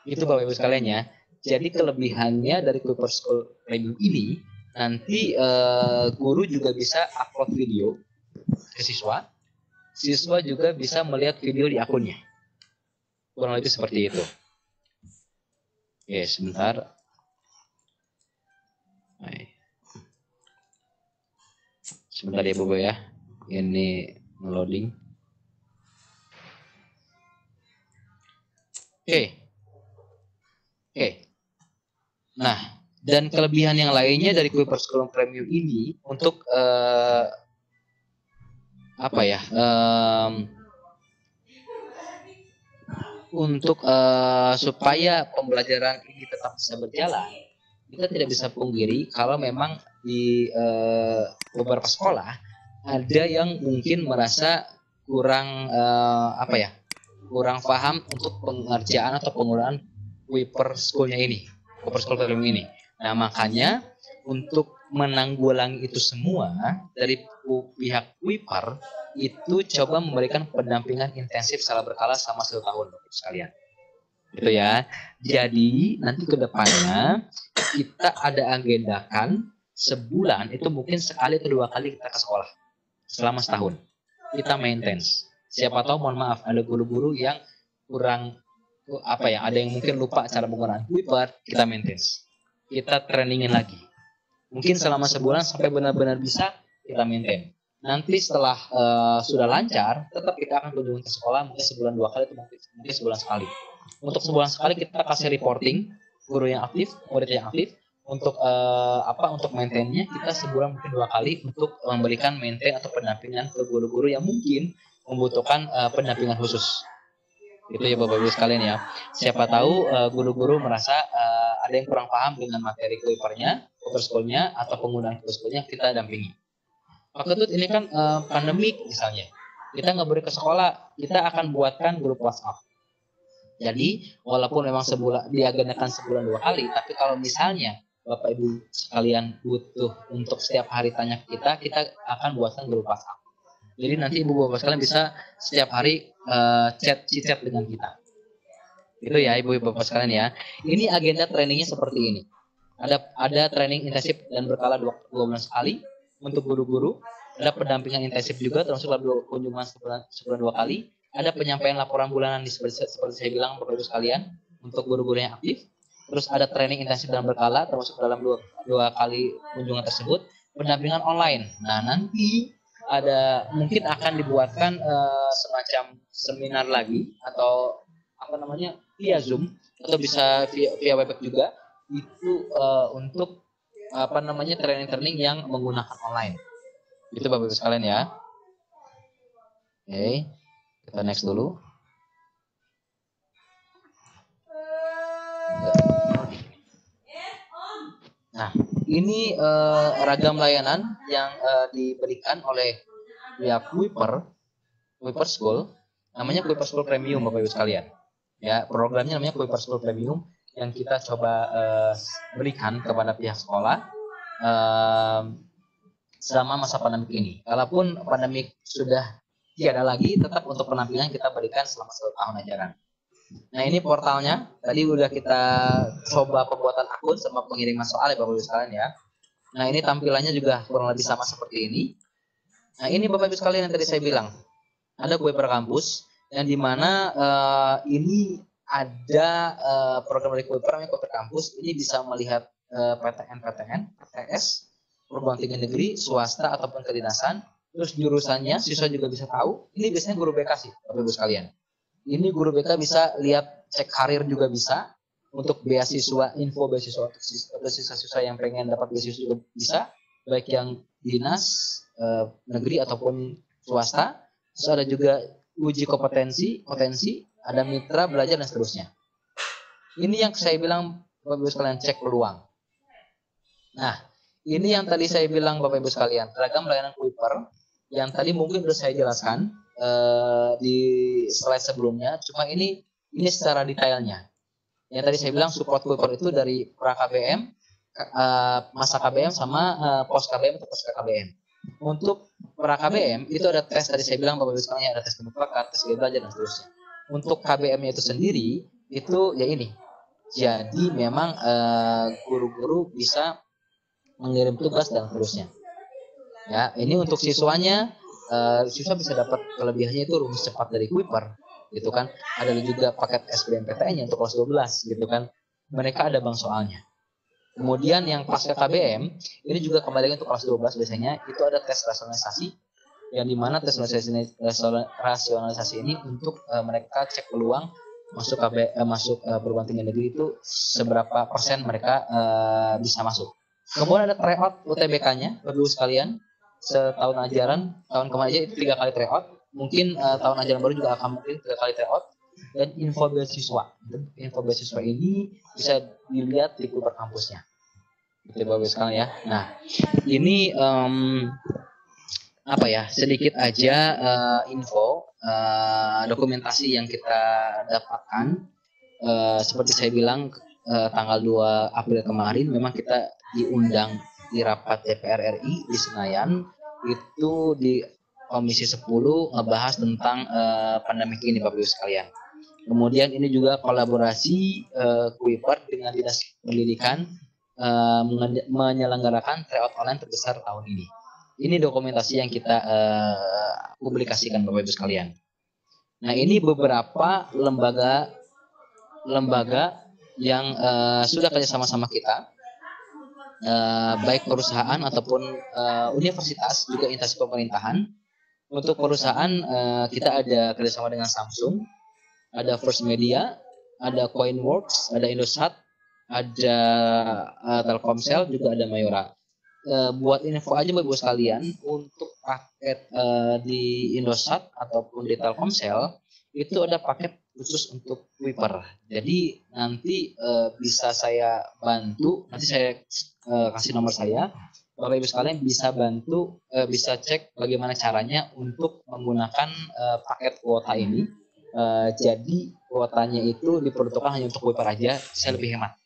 Itu Bapak Ibu sekalian ya. Jadi kelebihannya dari Kuiper School Premium ini, nanti guru juga bisa upload video ke siswa. Siswa juga bisa melihat video di akunnya. Kurang lebih seperti itu. Oke, sebentar. Sebentar ya Bapak ya. Ini loading. Oke. Nah, dan kelebihan yang lainnya dari Kuiper School Premium ini untuk supaya pembelajaran ini tetap bisa berjalan, kita tidak bisa pungkiri kalau memang di beberapa sekolah ada yang mungkin merasa kurang kurang paham untuk pengerjaan atau penggunaan Kuiper School-nya ini, Kuiper School Premium ini. Nah, makanya untuk menanggulangi itu semua, dari pihak Kuiper itu coba memberikan pendampingan intensif secara berkala selama 1 tahun, Bapak sekalian. Gitu ya. Jadi nanti ke depannya kita ada agendakan sebulan itu mungkin sekali atau 2 kali kita ke sekolah selama setahun. Kita maintenance. Siapa tahu, mohon maaf, ada guru-guru yang kurang ada yang mungkin lupa cara menggunakan Kuiper, kita maintenance. Kita trainingin lagi. Mungkin selama sebulan sampai benar-benar bisa kita maintain. Nanti setelah sudah lancar, tetap kita akan kunjungi ke sekolah mungkin sebulan 2 kali atau mungkin sebulan sekali. Untuk sebulan sekali kita kasih reporting guru yang aktif, murid yang aktif. Untuk untuk maintainnya kita sebulan mungkin 2 kali untuk memberikan maintain atau pendampingan ke guru-guru yang mungkin membutuhkan pendampingan khusus. Itu ya Bapak Ibu sekalian ya. Siapa tahu guru-guru merasa ada yang kurang paham dengan materi Kuipernya, Kuiper School-nya atau penggunaan Kuiper School-nya, kita dampingi. Pak Ketut, ini kan pandemik misalnya. Kita nggak boleh ke sekolah, kita akan buatkan grup WhatsApp. Jadi walaupun memang diagendakan sebulan 2 kali, tapi kalau misalnya Bapak Ibu sekalian butuh untuk setiap hari tanya ke kita akan buatkan grup WhatsApp. Jadi nanti Ibu Bapak sekalian bisa setiap hari chat dengan kita. Itu ya Ibu Bapak sekalian ya. Ini agenda trainingnya seperti ini. Ada training intensif dan berkala 2 bulan sekali untuk guru-guru. Ada pendampingan intensif juga termasuk kunjungan sebulan 2 kali. Ada penyampaian laporan bulanan seperti saya bilang Bapak Ibu sekalian untuk guru-guru yang aktif. Terus ada training intensif dan berkala termasuk dalam 2 kali kunjungan tersebut. Pendampingan online. Nah nanti mungkin akan dibuatkan semacam seminar lagi atau via Zoom atau bisa via Webex juga, itu untuk training yang menggunakan online. Itu Bapak Ibu sekalian ya. Oke, kita next dulu. Nah, ini ragam layanan yang diberikan oleh pihak Kuiper School, namanya Kuiper School Premium Bapak Ibu sekalian. Ya, programnya namanya Kuiper School Premium yang kita coba berikan kepada pihak sekolah selama masa pandemik ini. Kalaupun pandemik sudah tiada lagi, tetap untuk penampilan kita berikan selama 1 tahun ajaran. Nah ini portalnya, tadi udah kita coba pembuatan akun sama pengiriman soal ya Bapak Ibu sekalian ya. Nah ini tampilannya juga kurang lebih sama seperti ini. Nah ini Bapak Ibu sekalian yang tadi saya bilang, ada Kuiper Kampus yang dimana ini ada program dari Kuiper namanya Kuiper Kampus. Ini bisa melihat PTN, PTS, perguruan tinggi negeri, swasta ataupun kedinasan. Terus jurusannya, siswa juga bisa tahu. Ini biasanya guru BK sih Bapak Ibu sekalian. Ini guru BK bisa lihat cek karir juga bisa. Untuk beasiswa, info beasiswa untuk siswa-siswa yang pengen dapat beasiswa juga bisa. Baik yang dinas, negeri ataupun swasta. Terus ada juga uji potensi, ada mitra belajar dan seterusnya. Ini yang saya bilang Bapak Ibu sekalian, cek peluang. Nah, ini yang tadi saya bilang Bapak Ibu sekalian, ragam layanan Kuiper yang tadi mungkin sudah saya jelaskan di slide sebelumnya, cuma ini secara detailnya. Yang tadi saya bilang support Kuiper itu dari pra KBM, masa KBM sama pos KBM atau pos KBM. Untuk pra KBM itu ada tes tadi saya bilang Bapak Ibu sekalian, ada tes kemukakan, tes gaya belajar dan seterusnya. Untuk KBM-nya itu sendiri itu ya ini. Jadi memang guru-guru bisa mengirim tugas dan seterusnya. Ya, ini untuk siswanya, siswa bisa dapat kelebihannya itu rumus cepat dari Kuiper, gitu kan. Ada juga paket SBMPTN-nya untuk kelas 12, gitu kan. Mereka ada bank soalnya. Kemudian yang pasca KBM, ini juga kembali untuk kelas 12 biasanya, itu ada tes rasionalisasi, yang dimana tes rasionalisasi ini untuk mereka cek peluang masuk perguruan tinggi negeri itu seberapa persen mereka bisa masuk. Kemudian ada tryout UTBK-nya, Bapak Ibu sekalian, setahun ajaran, tahun kemarin aja itu 3 kali tryout, mungkin tahun ajaran baru juga akan mungkin 3 kali tryout, dan info beasiswa. Info beasiswa ini bisa dilihat di Kuiper kampusnya. Gitu Bapak Ibu sekalian ya. Nah, ini sedikit aja info dokumentasi yang kita dapatkan. Seperti saya bilang tanggal 2 April kemarin memang kita diundang di rapat DPR RI di Senayan itu di Komisi 10 ngebahas tentang pandemi ini Bapak Ibu sekalian. Kemudian ini juga kolaborasi Kuiper dengan Dinas Pendidikan menyelenggarakan tryout online terbesar tahun ini. Ini dokumentasi yang kita publikasikan Bapak Ibu sekalian. Nah, ini beberapa lembaga yang sudah kerjasama sama kita, baik perusahaan ataupun universitas, juga instansi pemerintahan. Untuk perusahaan kita ada kerjasama dengan Samsung, ada First Media, ada Coinworks, ada Indosat, ada Telkomsel, juga ada Mayora. Buat info aja Bapak Ibu sekalian, untuk paket di Indosat ataupun di Telkomsel itu ada paket khusus untuk Kuiper. Jadi nanti bisa saya bantu, nanti saya kasih nomor saya. Bapak Ibu sekalian bisa bantu, bisa cek bagaimana caranya untuk menggunakan paket kuota ini. Jadi kuotanya itu diperuntukkan hanya untuk Kuiper aja, bisa lebih hemat.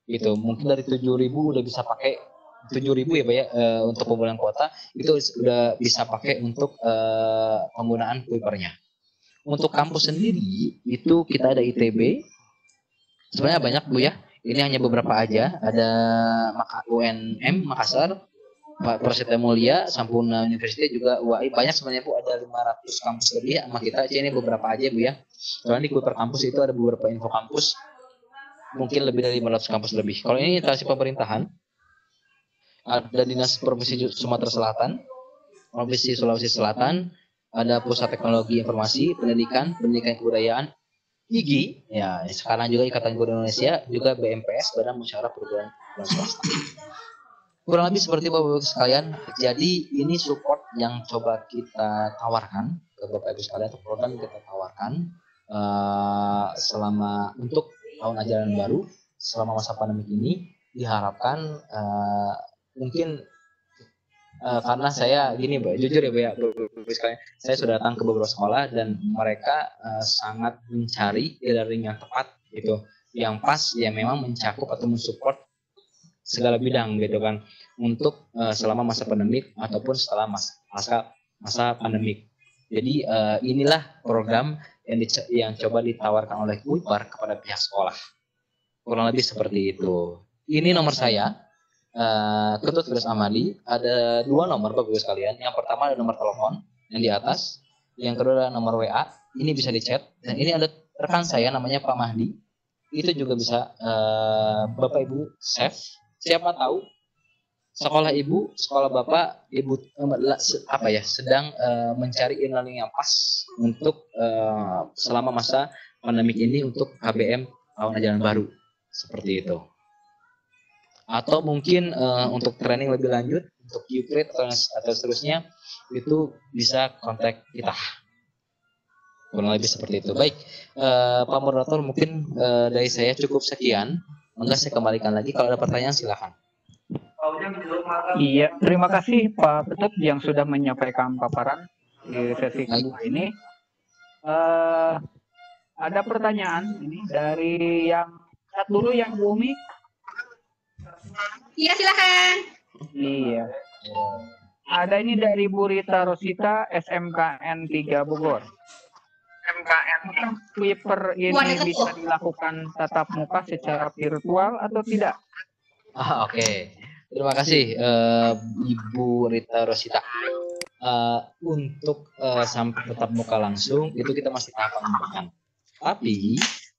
Gitu. Mungkin dari 7.000 udah bisa pakai 7.000 ya Pak ya, untuk pembelian kuota itu sudah bisa pakai untuk penggunaan Kuipernya. Untuk kampus sendiri itu kita ada ITB. Sebenarnya banyak Bu ya. Ini hanya beberapa aja. Ada UNM Makassar, Prasetya Mulia, Sampurna University, juga UAI. Banyak sebenarnya Bu, ada 500 kampus lebih sama kita. Ini beberapa aja Bu ya. Soalnya di Kuiper kampus itu ada beberapa info kampus. Mungkin lebih dari 500 kampus lebih. Kalau ini instansi pemerintahan, ada Dinas Provinsi Sumatera Selatan, Provinsi Sulawesi Selatan, ada Pusat Teknologi Informasi, Pendidikan Kebudayaan, IGI, ya sekarang juga Ikatan Guru Indonesia, juga BMPS, Badan Musyawarah Perguruan Swasta. Kurang lebih seperti Bapak Ibu sekalian. Jadi ini support yang coba kita tawarkan ke Bapak Ibu sekalian, atau program yang kita tawarkan selama untuk tahun ajaran baru, selama masa pandemi ini, diharapkan mungkin karena saya gini Mbak, jujur ya Mbak ya, saya sudah datang ke beberapa sekolah dan mereka sangat mencari e-learning yang tepat gitu, yang pas, ya memang mencakup atau mensupport segala bidang gitu kan, untuk selama masa pandemik ataupun setelah masa pandemik. Jadi inilah program yang coba ditawarkan oleh Kuiper kepada pihak sekolah. Kurang lebih seperti itu. Ini nomor saya. Ketut Firdaus Amadi, ada 2 nomor Bapak Ibu sekalian. Yang pertama ada nomor telepon yang di atas, yang kedua ada nomor WA. Ini bisa di chat, dan ini ada rekan saya namanya Pak Mahdi. Itu juga bisa Bapak Ibu save. Siapa tahu sekolah Ibu, sekolah Bapak, Ibu sedang mencari e-learning yang pas untuk selama masa pandemik ini untuk KBM tahun ajaran baru, seperti itu. Atau mungkin untuk training lebih lanjut, untuk Q-Grade atau seterusnya, itu bisa kontak kita. Kurang lebih seperti itu. Baik, Pak Moderator, mungkin dari saya cukup sekian. Maka saya kembalikan lagi, kalau ada pertanyaan silakan. Iya, terima kasih Pak Ketut yang sudah menyampaikan paparan di sesi kedua ini. Ada pertanyaan ini dari yang chat dulu, yang Bu Umi. Iya, silakan. Iya. Ada ini dari Bu Rita Rosita, SMKN 3 Bogor. Kuiper ini bisa dilakukan tatap muka secara virtual atau tidak? Oke. Terima kasih Ibu Rita Rosita. Untuk sampai tatap muka langsung itu kita masih tahap pengembangan. Tapi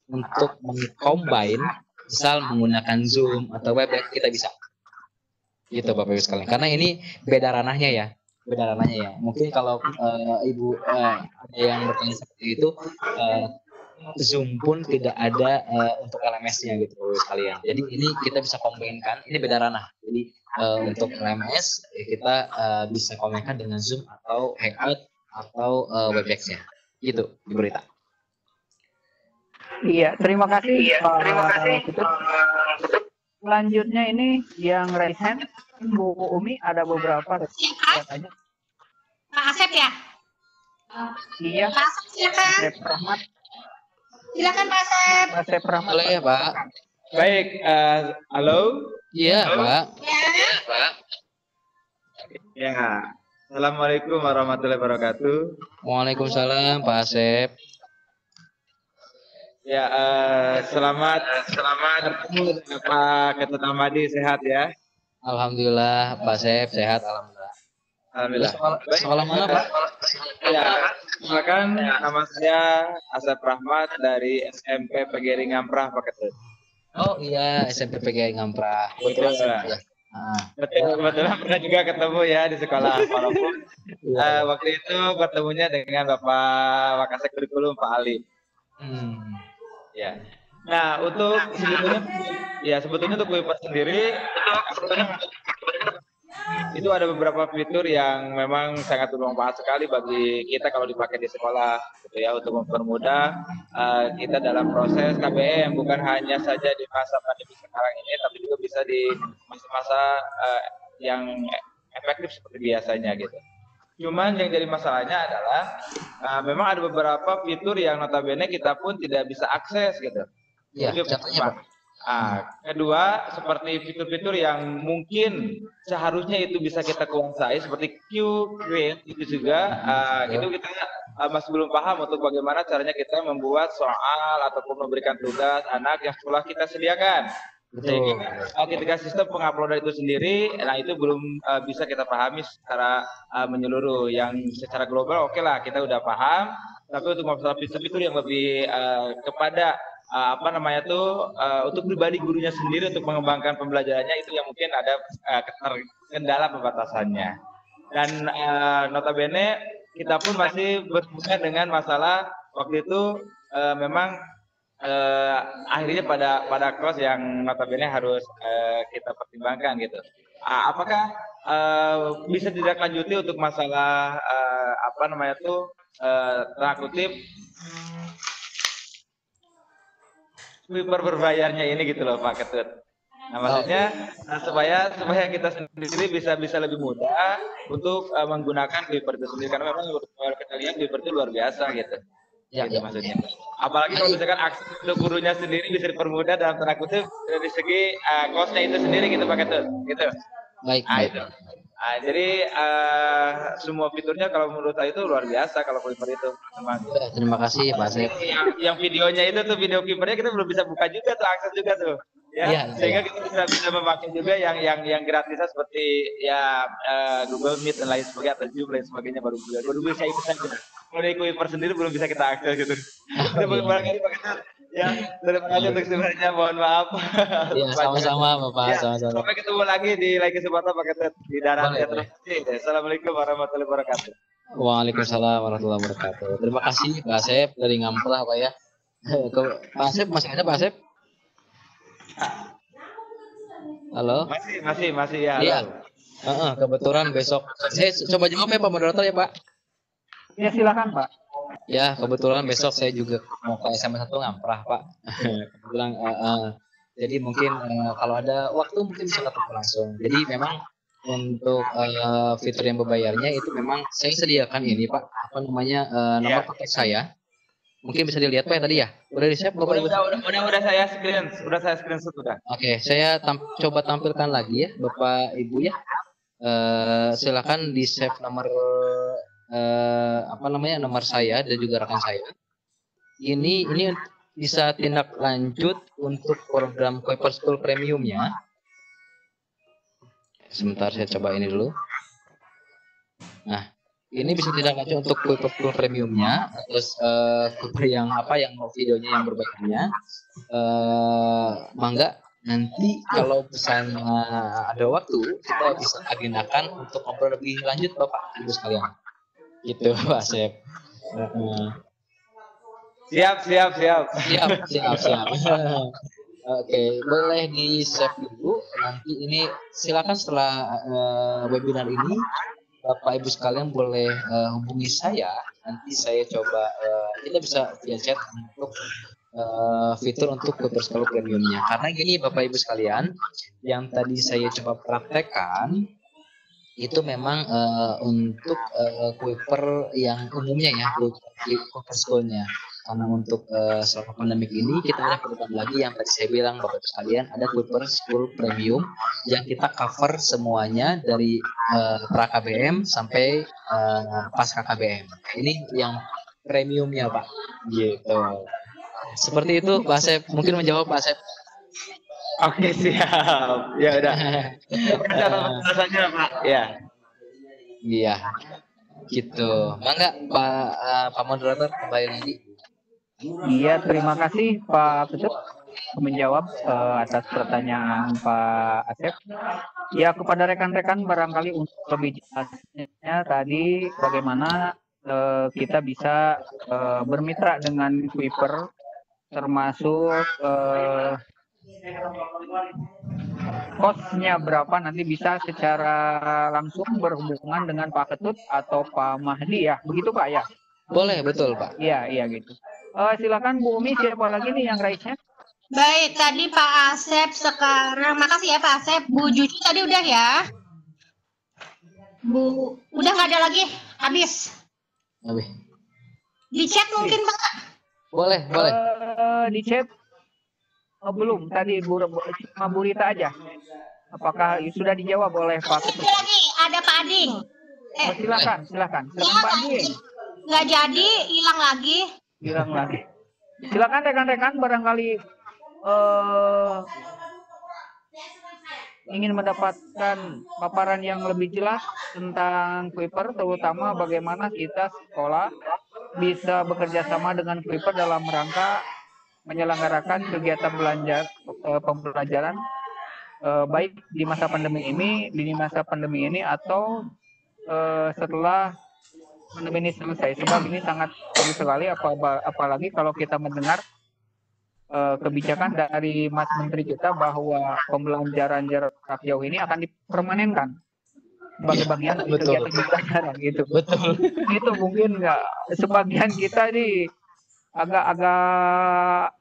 untuk mengcombine, misal menggunakan Zoom atau Webex, kita bisa. Gitu Bapak Ibu sekalian. karena ini beda ranahnya ya. Mungkin kalau Ibu ada yang bertanya seperti itu, Zoom pun tidak ada untuk LMS-nya gitu Bapak Ibu sekalian. Jadi ini kita bisa kombinkan, ini beda ranah. Jadi untuk LMS kita bisa kombinkan dengan Zoom atau Hangout atau Webex-nya. Gitu Ibu Rita. Iya, terima kasih Pak Ketut. Selanjutnya ini yang raise hand, Bu Umi, ada beberapa. Lihat aja. Pak Asep ya? Iya. Pak Asep silakan. Asep Rahmat. Silakan Pak Asep. Asep Rahmat. Boleh ya Pak? Baik, halo. Iya, Pak. Ya, Assalamualaikum warahmatullahi wabarakatuh. Waalaikumsalam, Pak Asep. Ya, selamat bertemu dengan Pak Ketut Ahmadi, sehat ya? Alhamdulillah, Pak Asep sehat, alhamdulillah. Alhamdulillah. Sekolah mana, Pak? Ya, silakan. Nama saya Asep Rahmat dari SMP PGRI Ngamprah, Pak Ketut. Oh iya, SMP PGRI Ngamprah. Betul. Ya. Betul, kebetulan pernah juga ketemu ya di sekolah walaupun waktu itu ketemunya dengan Bapak Wakasek Kurikulum Pak Ali. Ya. Nah, untuk sebetulnya untuk Kuiper sendiri itu ada beberapa fitur yang memang sangat bermanfaat sekali bagi kita kalau dipakai di sekolah, gitu ya, untuk mempermudah kita dalam proses KBM, bukan hanya saja di masa pandemi sekarang ini, tapi juga bisa di masa-masa yang efektif seperti biasanya gitu. Cuman yang jadi masalahnya adalah memang ada beberapa fitur yang notabene kita pun tidak bisa akses gitu. Iya, contohnya Pak. Kedua, seperti fitur-fitur yang mungkin seharusnya itu bisa kita kuasai seperti Q-Create itu juga itu kita masih belum paham untuk bagaimana caranya kita membuat soal ataupun memberikan tugas anak yang sekolah kita sediakan. Sehingga ketika sistem penguploadan itu sendiri, nah itu belum bisa kita pahami secara menyeluruh. Yang secara global oke lah kita udah paham, tapi untuk masalah fitur-fitur yang lebih kepada untuk pribadi gurunya sendiri untuk mengembangkan pembelajarannya itu yang mungkin ada kendala pembatasannya. Dan notabene kita pun masih berhubungan dengan masalah waktu itu memang akhirnya pada kelas yang notabene harus kita pertimbangkan gitu. Apakah bisa ditindaklanjuti untuk masalah tanda kutip Kuiper berbayarnya ini gitu loh Pak Ketut. Nah maksudnya supaya kita sendiri bisa lebih mudah untuk menggunakan Kuiper itu sendiri, karena memang kalau kita lihat Kuiper itu luar biasa gitu. Ya, maksudnya. Apalagi kalau misalkan akses untuk gurunya sendiri bisa dipermudah dalam tanda kutip dari segi cost-nya itu sendiri gitu Pak Ketut. Gitu. Baik. Itu. Jadi semua fiturnya kalau menurut saya itu luar biasa kalau Kuiper itu. Terima kasih Pak Asep. Yang videonya itu tuh video Kuipernya kita belum bisa buka juga tuh, akses juga tuh. Ya, sehingga kita bisa memakai juga yang gratisnya seperti ya Google Meet dan lain sebagainya atau Zoom lain sebagainya baru bisa ikut saja. Kalau di Kuiper sendiri belum bisa kita akses gitu. Kita barangkali Pak, ya, terima kasih untuk sebenarnya, mohon maaf. Ya, sama-sama Bapak, sama-sama. Sampai ketemu lagi di lain kesempatan Pak Ketut di daerah terus. Assalamualaikum warahmatullahi wabarakatuh. Waalaikumsalam warahmatullahi wabarakatuh. Terima kasih Pak Asep dari Ngamprah Pak ya. Pak Asep masih ada Pak Asep? Halo? Masih ya. Iya. Kebetulan besok saya coba jawab ya Pak moderator ya Pak. Ya silakan Pak. Ya, kebetulan besok saya juga mau ke SMA 1 Ngamprah, Pak. Kebetulan, jadi mungkin kalau ada waktu mungkin bisa ketemu langsung. Jadi memang untuk fitur yang berbayarnya itu memang saya sediakan ini, Pak. Nomor kontak saya. Mungkin bisa dilihat Pak ya tadi ya. Udah di-save Bapak Ibu? Udah saya screenshot sudah. Oke, saya coba tampilkan lagi ya Bapak Ibu ya. Silakan di-save nomor nomor saya dan juga rekan saya. Ini bisa tindak lanjut untuk program Kuiper School Premium-nya. Sebentar saya coba ini dulu. Nah, ini bisa tindak lanjut untuk Kuiper School Premium-nya, terus Kuiper yang videonya yang berbayarnya. Mangga nanti kalau misalnya ada waktu kita bisa agendakan untuk ngobrol lebih lanjut Bapak Ibu sekalian. Gitu Pak Asep. Siap. Oke, boleh di save dulu. Nanti ini silakan setelah webinar ini Bapak Ibu sekalian boleh hubungi saya. Nanti saya coba kita bisa via chat untuk fitur untuk Kuiper School Premium-nya. Karena gini Bapak Ibu sekalian, yang tadi saya coba praktekkan itu memang untuk Kuiper yang umumnya ya, Kuiper School-nya. karena untuk selama pandemik ini kita ada program lagi yang tadi saya bilang Bapak Ibu sekalian, ada Kuiper School Premium yang kita cover semuanya dari pra KBM sampai pas KBM. Ini yang premiumnya Pak. Gitu. Seperti itu Pak Asep, mungkin menjawab Pak Asep. Oke, siap. Ya udah. Rasanya Pak. Ya. Iya. Gitu. Mangga Pak moderator kembali lagi. Iya, terima kasih Pak Ketut menjawab atas pertanyaan Pak Asep. Ya, kepada rekan-rekan barangkali untuk lebih jelasnya tadi bagaimana kita bisa bermitra dengan Kuiper, termasuk kosnya berapa nanti bisa secara langsung berhubungan dengan Pak Ketut atau Pak Mahdi ya, begitu Pak ya? Boleh, betul Pak. Iya gitu. Silakan Bu Umi, siapa lagi nih yang raise-nya? Baik, tadi Pak Asep, sekarang makasih ya Pak Asep. Bu Juju tadi udah ya? Bu, udah nggak ada lagi, habis. Habis. Di chat mungkin Pak? Boleh. Di chat belum, tadi cuma Bu Rita aja. Apakah sudah dijawab oleh Pak Ketut? Lagi, ada Pak Ading. Silakan Pak Ading. Nggak jadi, hilang lagi. Silakan rekan-rekan barangkali ingin mendapatkan paparan yang lebih jelas tentang Kuiper, terutama bagaimana kita sekolah bisa bekerja sama dengan Kuiper dalam rangka menyelenggarakan kegiatan pembelajaran baik di masa pandemi ini atau setelah pandemi ini selesai. Sebab ini sangat bagus sekali, apalagi kalau kita mendengar kebijakan dari Mas Menteri kita bahwa pembelajaran jarak jauh ini akan dipermanenkan sebagai bagian dari kegiatan pembelajaran gitu. Betul. Itu mungkin nggak sebagian kita ini agak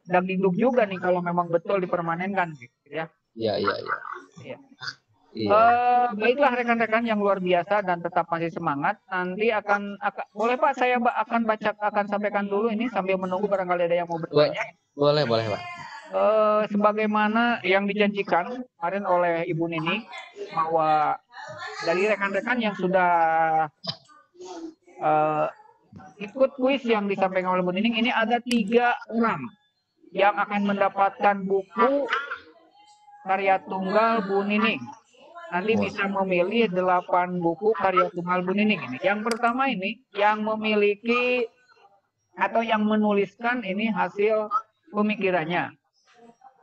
dagdikduk juga nih kalau memang betul dipermanenkan gitu ya. Iya. Baiklah rekan-rekan yang luar biasa dan tetap masih semangat. Nanti akan boleh Pak, saya akan sampaikan dulu ini sambil menunggu barangkali ada yang mau bertanya. Boleh Pak. Sebagaimana yang dijanjikan kemarin oleh Ibu Nini bahwa dari rekan-rekan yang sudah ikut kuis yang disampaikan oleh Bu Nining, ini ada 3 orang yang akan mendapatkan buku karya tunggal Bu Nining. Nanti bisa memilih 8 buku karya tunggal Bu Nining ini. Yang pertama ini yang memiliki atau yang menuliskan ini hasil pemikirannya.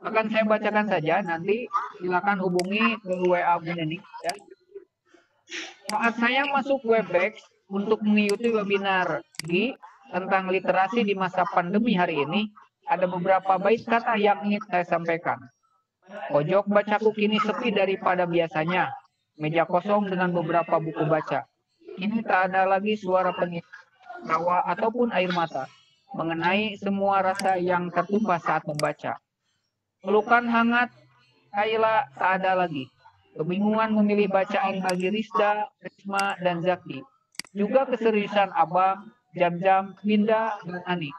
Akan saya bacakan saja, nanti silakan hubungi ke WA Bu Nining ya. Saat saya masuk Webex untuk mengikuti webinar tentang literasi di masa pandemi hari ini, ada beberapa bait kata yang ingin saya sampaikan. Pojok bacaku kini sepi daripada biasanya. Meja kosong dengan beberapa buku baca. Kini tak ada lagi suara pengisi, tawa ataupun air mata. Mengenai semua rasa yang tertumpah saat membaca. Pelukan hangat, Kayla tak ada lagi. Kebingungan memilih bacaan bagi Rizda, Risma, dan Zaki. Juga keseriusan Abang, Jam-Jam, Linda, dan Ani.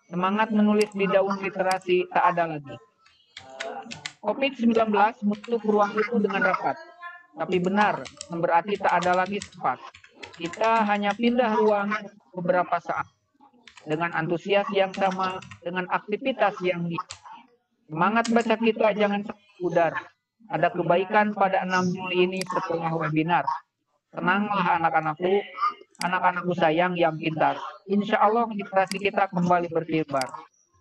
Semangat menulis di daun literasi tak ada lagi. COVID-19 menutup ruang itu dengan rapat. Tapi benar, berarti tak ada lagi sempat. Kita hanya pindah ruang beberapa saat. Dengan antusias yang sama, dengan aktivitas yang semangat baca kita jangan pudar. Ada kebaikan pada 6 Juli ini setelah webinar. Tenanglah anak-anakku sayang yang pintar. Insya Allah literasi kita kembali berkibar.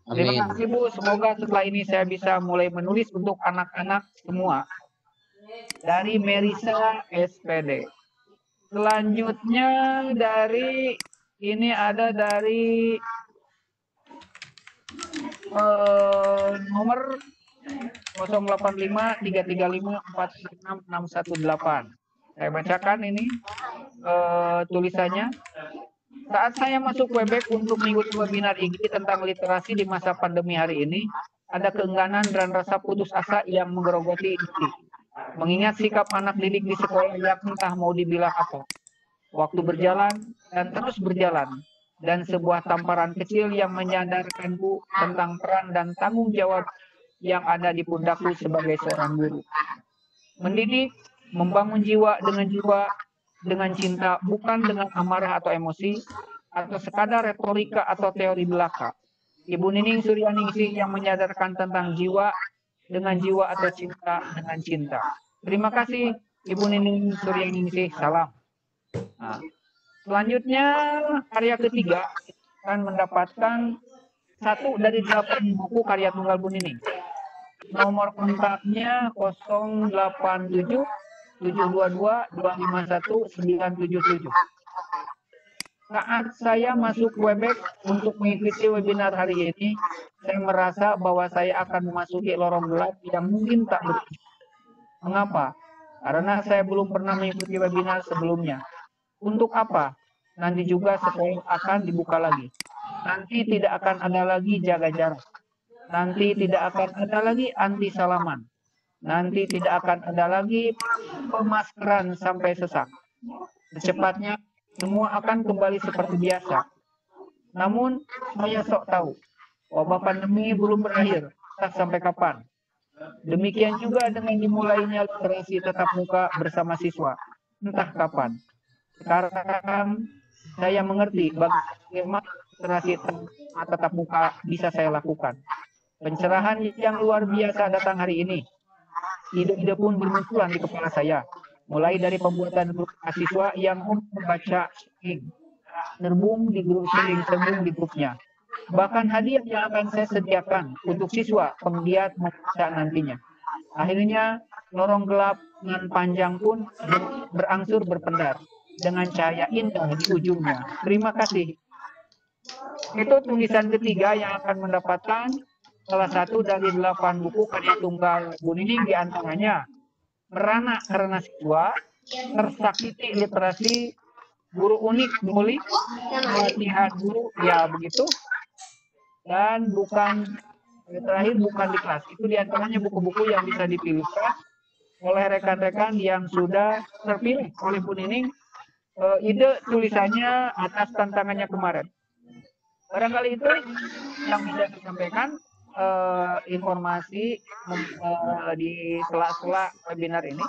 Terima kasih Bu, semoga setelah ini saya bisa mulai menulis untuk anak-anak semua. Dari Merisa SPD. Selanjutnya dari nomor 085335466118. Saya bacakan ini tulisannya. Saat saya masuk Webex untuk mengikuti webinar ini tentang literasi di masa pandemi hari ini, ada keengganan dan rasa putus asa yang menggerogoti diri. Mengingat sikap anak didik di sekolah yang entah mau dibilang apa. Waktu berjalan dan terus berjalan. dan sebuah tamparan kecil yang menyadarkanku tentang peran dan tanggung jawab yang ada di pundakku sebagai seorang guru. Mendidik, membangun jiwa, dengan cinta, bukan dengan amarah atau emosi, atau sekadar retorika atau teori belaka. Ibu Nining Suryaningsih yang menyadarkan tentang jiwa, dengan jiwa atau cinta dengan cinta. Terima kasih Ibu Nining Suryaningsih, salam. Nah, selanjutnya karya ketiga akan mendapatkan 1 dari 8 buku karya tunggal Bu Nining. Nomor kontaknya 087 722 251 977. Saat saya masuk Webex untuk mengikuti webinar hari ini, saya merasa bahwa saya akan memasuki lorong gelap yang mungkin tak berujung. Mengapa? Karena saya belum pernah mengikuti webinar sebelumnya. Untuk apa? Nanti juga sekolah akan dibuka lagi. Nanti tidak akan ada lagi jaga jarak. Nanti tidak akan ada lagi anti salaman. Nanti tidak akan ada lagi pemaskeran sampai sesak. Secepatnya semua akan kembali seperti biasa. Namun saya sok tahu, wabah pandemi belum berakhir, entah sampai kapan. Demikian juga dengan dimulainya literasi tatap muka bersama siswa, entah kapan. Sekarang saya mengerti bagaimana literasi tatap muka bisa saya lakukan. Pencerahan yang luar biasa datang hari ini. Ide-ide pun bermunculan di kepala saya. Mulai dari pembuatan grup mahasiswa yang membaca nerbung di grup sembung di grupnya. Bahkan hadiah yang akan saya sediakan untuk siswa penggiat membaca nantinya. Akhirnya lorong gelap dan panjang pun berangsur berpendar dengan cahaya indah di ujungnya. Terima kasih. Itu tulisan ketiga yang akan mendapatkan salah 1 dari 8 buku karya tunggal Bu Nining, di antaranya Merana Karena Siswa, Tersakiti Literasi, Guru Unik Mulik, Latihan Guru, ya begitu. Dan terakhir bukan di kelas. Itu di antaranya buku-buku yang bisa dipilihkan oleh rekan-rekan yang sudah terpilih oleh Bu Nining. Ide tulisannya atas tantangannya kemarin. Barangkali itu yang bisa disampaikan. Informasi di sela-sela webinar ini.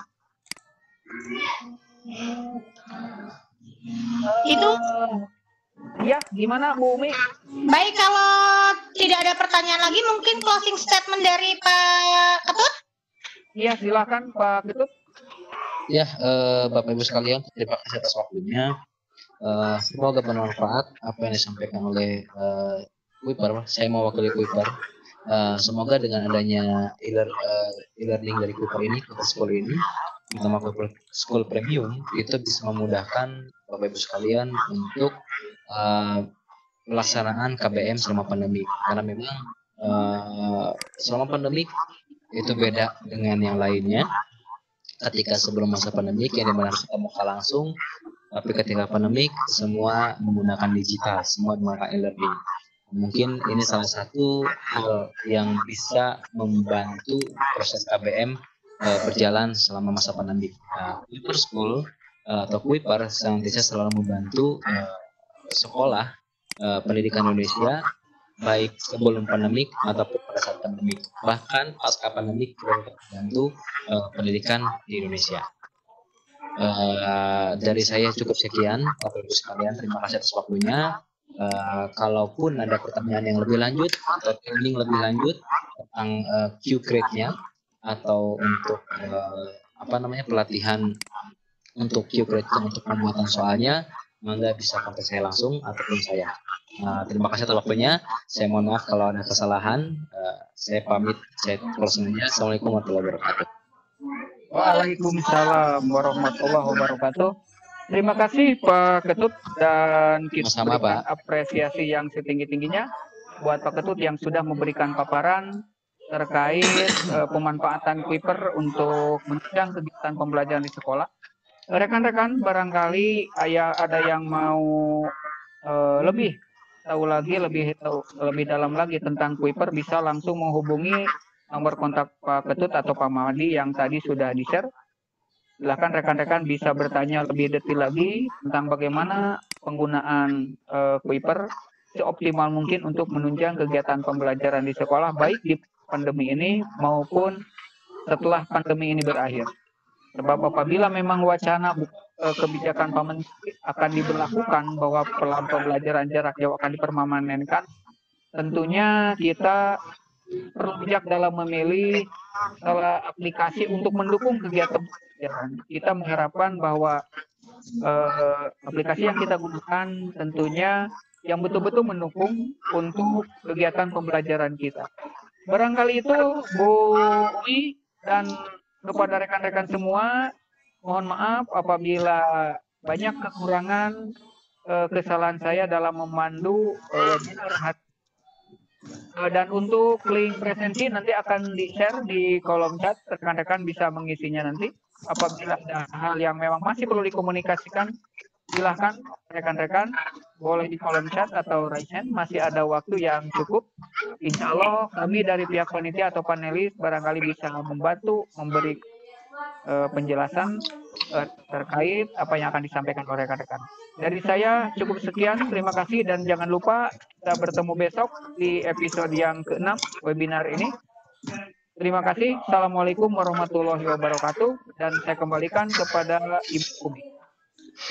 Itu ya, gimana Bu Umi? baik, kalau tidak ada pertanyaan lagi, mungkin closing statement dari Pak Ketut. Iya, silakan Pak Ketut. Ya, Bapak Ibu sekalian, terima kasih atas waktunya. Semoga bermanfaat apa yang disampaikan oleh Kuiper. Saya mewakili Kuiper. Semoga dengan adanya e-learning dari Kuiper ini, Kuiper School ini, terutama Kuiper School Premium, itu bisa memudahkan Bapak Ibu sekalian untuk pelaksanaan KBM selama pandemi. Karena memang selama pandemi itu beda dengan yang lainnya. Ketika sebelum masa pandemi, yang dimana kita muka langsung, tapi ketika pandemi semua menggunakan digital, semua menggunakan e-learning. Mungkin ini salah satu hal yang bisa membantu proses KBM berjalan selama masa pandemi. Kuiper School atau Kuiper senantiasa selalu membantu sekolah pendidikan Indonesia, baik sebelum pandemik ataupun pada saat pandemik. Bahkan pasca pandemik kita membantu pendidikan di Indonesia. Dari saya cukup sekian, Bapak Ibu sekalian. Terima kasih atas waktunya. Kalaupun ada pertanyaan yang lebih lanjut atau training lebih lanjut tentang Q-grade-nya atau untuk pelatihan untuk Q-grade untuk pembuatan soalnya, Anda bisa kontak saya langsung ataupun saya. Terima kasih atas waktunya. Saya mohon maaf kalau ada kesalahan. Saya pamit. Saya closing aja. Assalamualaikum warahmatullahi wabarakatuh. Waalaikumsalam warahmatullahi wabarakatuh. Terima kasih Pak Ketut, dan kita Sama-sama, berikan Pak. apresiasi yang setinggi-tingginya buat Pak Ketut yang sudah memberikan paparan terkait pemanfaatan Kuiper untuk menunjang kegiatan pembelajaran di sekolah. Rekan-rekan, barangkali ada yang mau lebih dalam lagi tentang Kuiper, bisa langsung menghubungi nomor kontak Pak Ketut atau Pak Mahdi yang tadi sudah di-share. Silakan rekan-rekan bisa bertanya lebih detail lagi tentang bagaimana penggunaan Kuiper seoptimal mungkin untuk menunjang kegiatan pembelajaran di sekolah, baik di pandemi ini maupun setelah pandemi ini berakhir. Sebab apabila memang wacana kebijakan Pak Menteri akan diberlakukan bahwa pembelajaran jarak jauh akan dipermanenkan, tentunya kita perlu bijak dalam memilih salah aplikasi untuk mendukung kegiatan pembelajaran. Kita mengharapkan bahwa aplikasi yang kita gunakan tentunya yang betul-betul mendukung untuk kegiatan pembelajaran kita. Barangkali itu Bu Ui dan kepada rekan-rekan semua, mohon maaf apabila banyak kekurangan kesalahan saya dalam memandu webinar dan untuk link presensi nanti akan di-share di kolom chat, rekan-rekan bisa mengisinya nanti. Apabila ada hal yang memang masih perlu dikomunikasikan, silahkan rekan-rekan boleh di kolom chat atau raise hand, masih ada waktu yang cukup. Insya Allah kami dari pihak panitia atau panelis barangkali bisa membantu memberi penjelasan terkait apa yang akan disampaikan oleh rekan-rekan. Dari saya cukup sekian, terima kasih dan jangan lupa kita bertemu besok di episode yang ke-6 webinar ini. Terima kasih. Assalamualaikum warahmatullahi wabarakatuh dan saya kembalikan kepada Ibu Umi.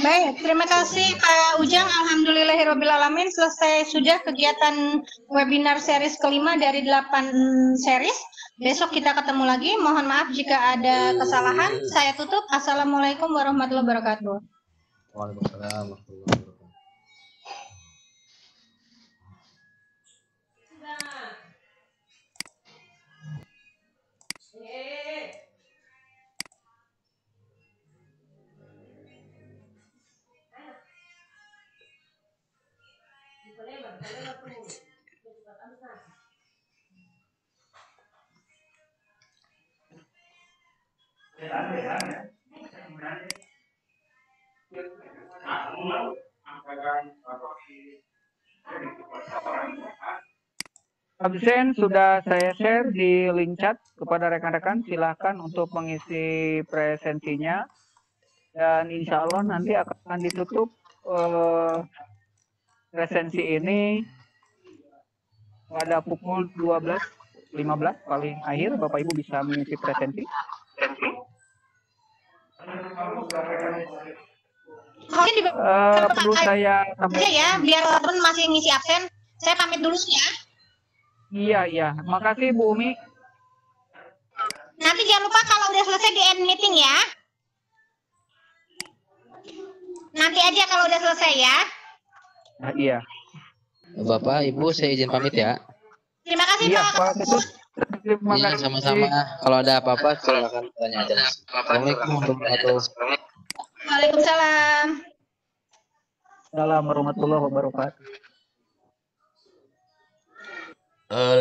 Baik, terima kasih Pak Ujang. Alhamdulillahirrahmanirrahim. Selesai sudah kegiatan webinar series kelima dari 8 series. Besok kita ketemu lagi. Mohon maaf jika ada kesalahan. Saya tutup. Assalamualaikum warahmatullahi wabarakatuh. Waalaikumsalam warahmatullahi wabarakatuh. Absen sudah saya share di link chat kepada rekan-rekan. Silahkan untuk mengisi presensinya. Dan insya Allah nanti akan ditutup presensi ini pada pukul 12.15 paling akhir. Bapak Ibu bisa mengisi presensi. Perlu saya sampaikan ya, biar teman masih ngisi absen. Saya pamit dulu ya. Iya. Makasih Bu Umi. Nanti jangan lupa kalau udah selesai di end meeting ya. Nanti aja kalau udah selesai ya. Nah, iya. Bapak, Ibu, saya izin pamit ya. Terima kasih Iya, Pak. Terima Iya, kasih. sama-sama. Kalau ada apa-apa, silakan tanya aja. Assalamualaikum warahmatullahi wabarakatuh. Waalaikumsalam. Assalamualaikum warahmatullahi wabarakatuh.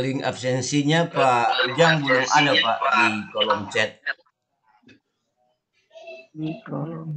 Link absensinya Pak Ujang belum ada Pak di kolom chat. Di kolom.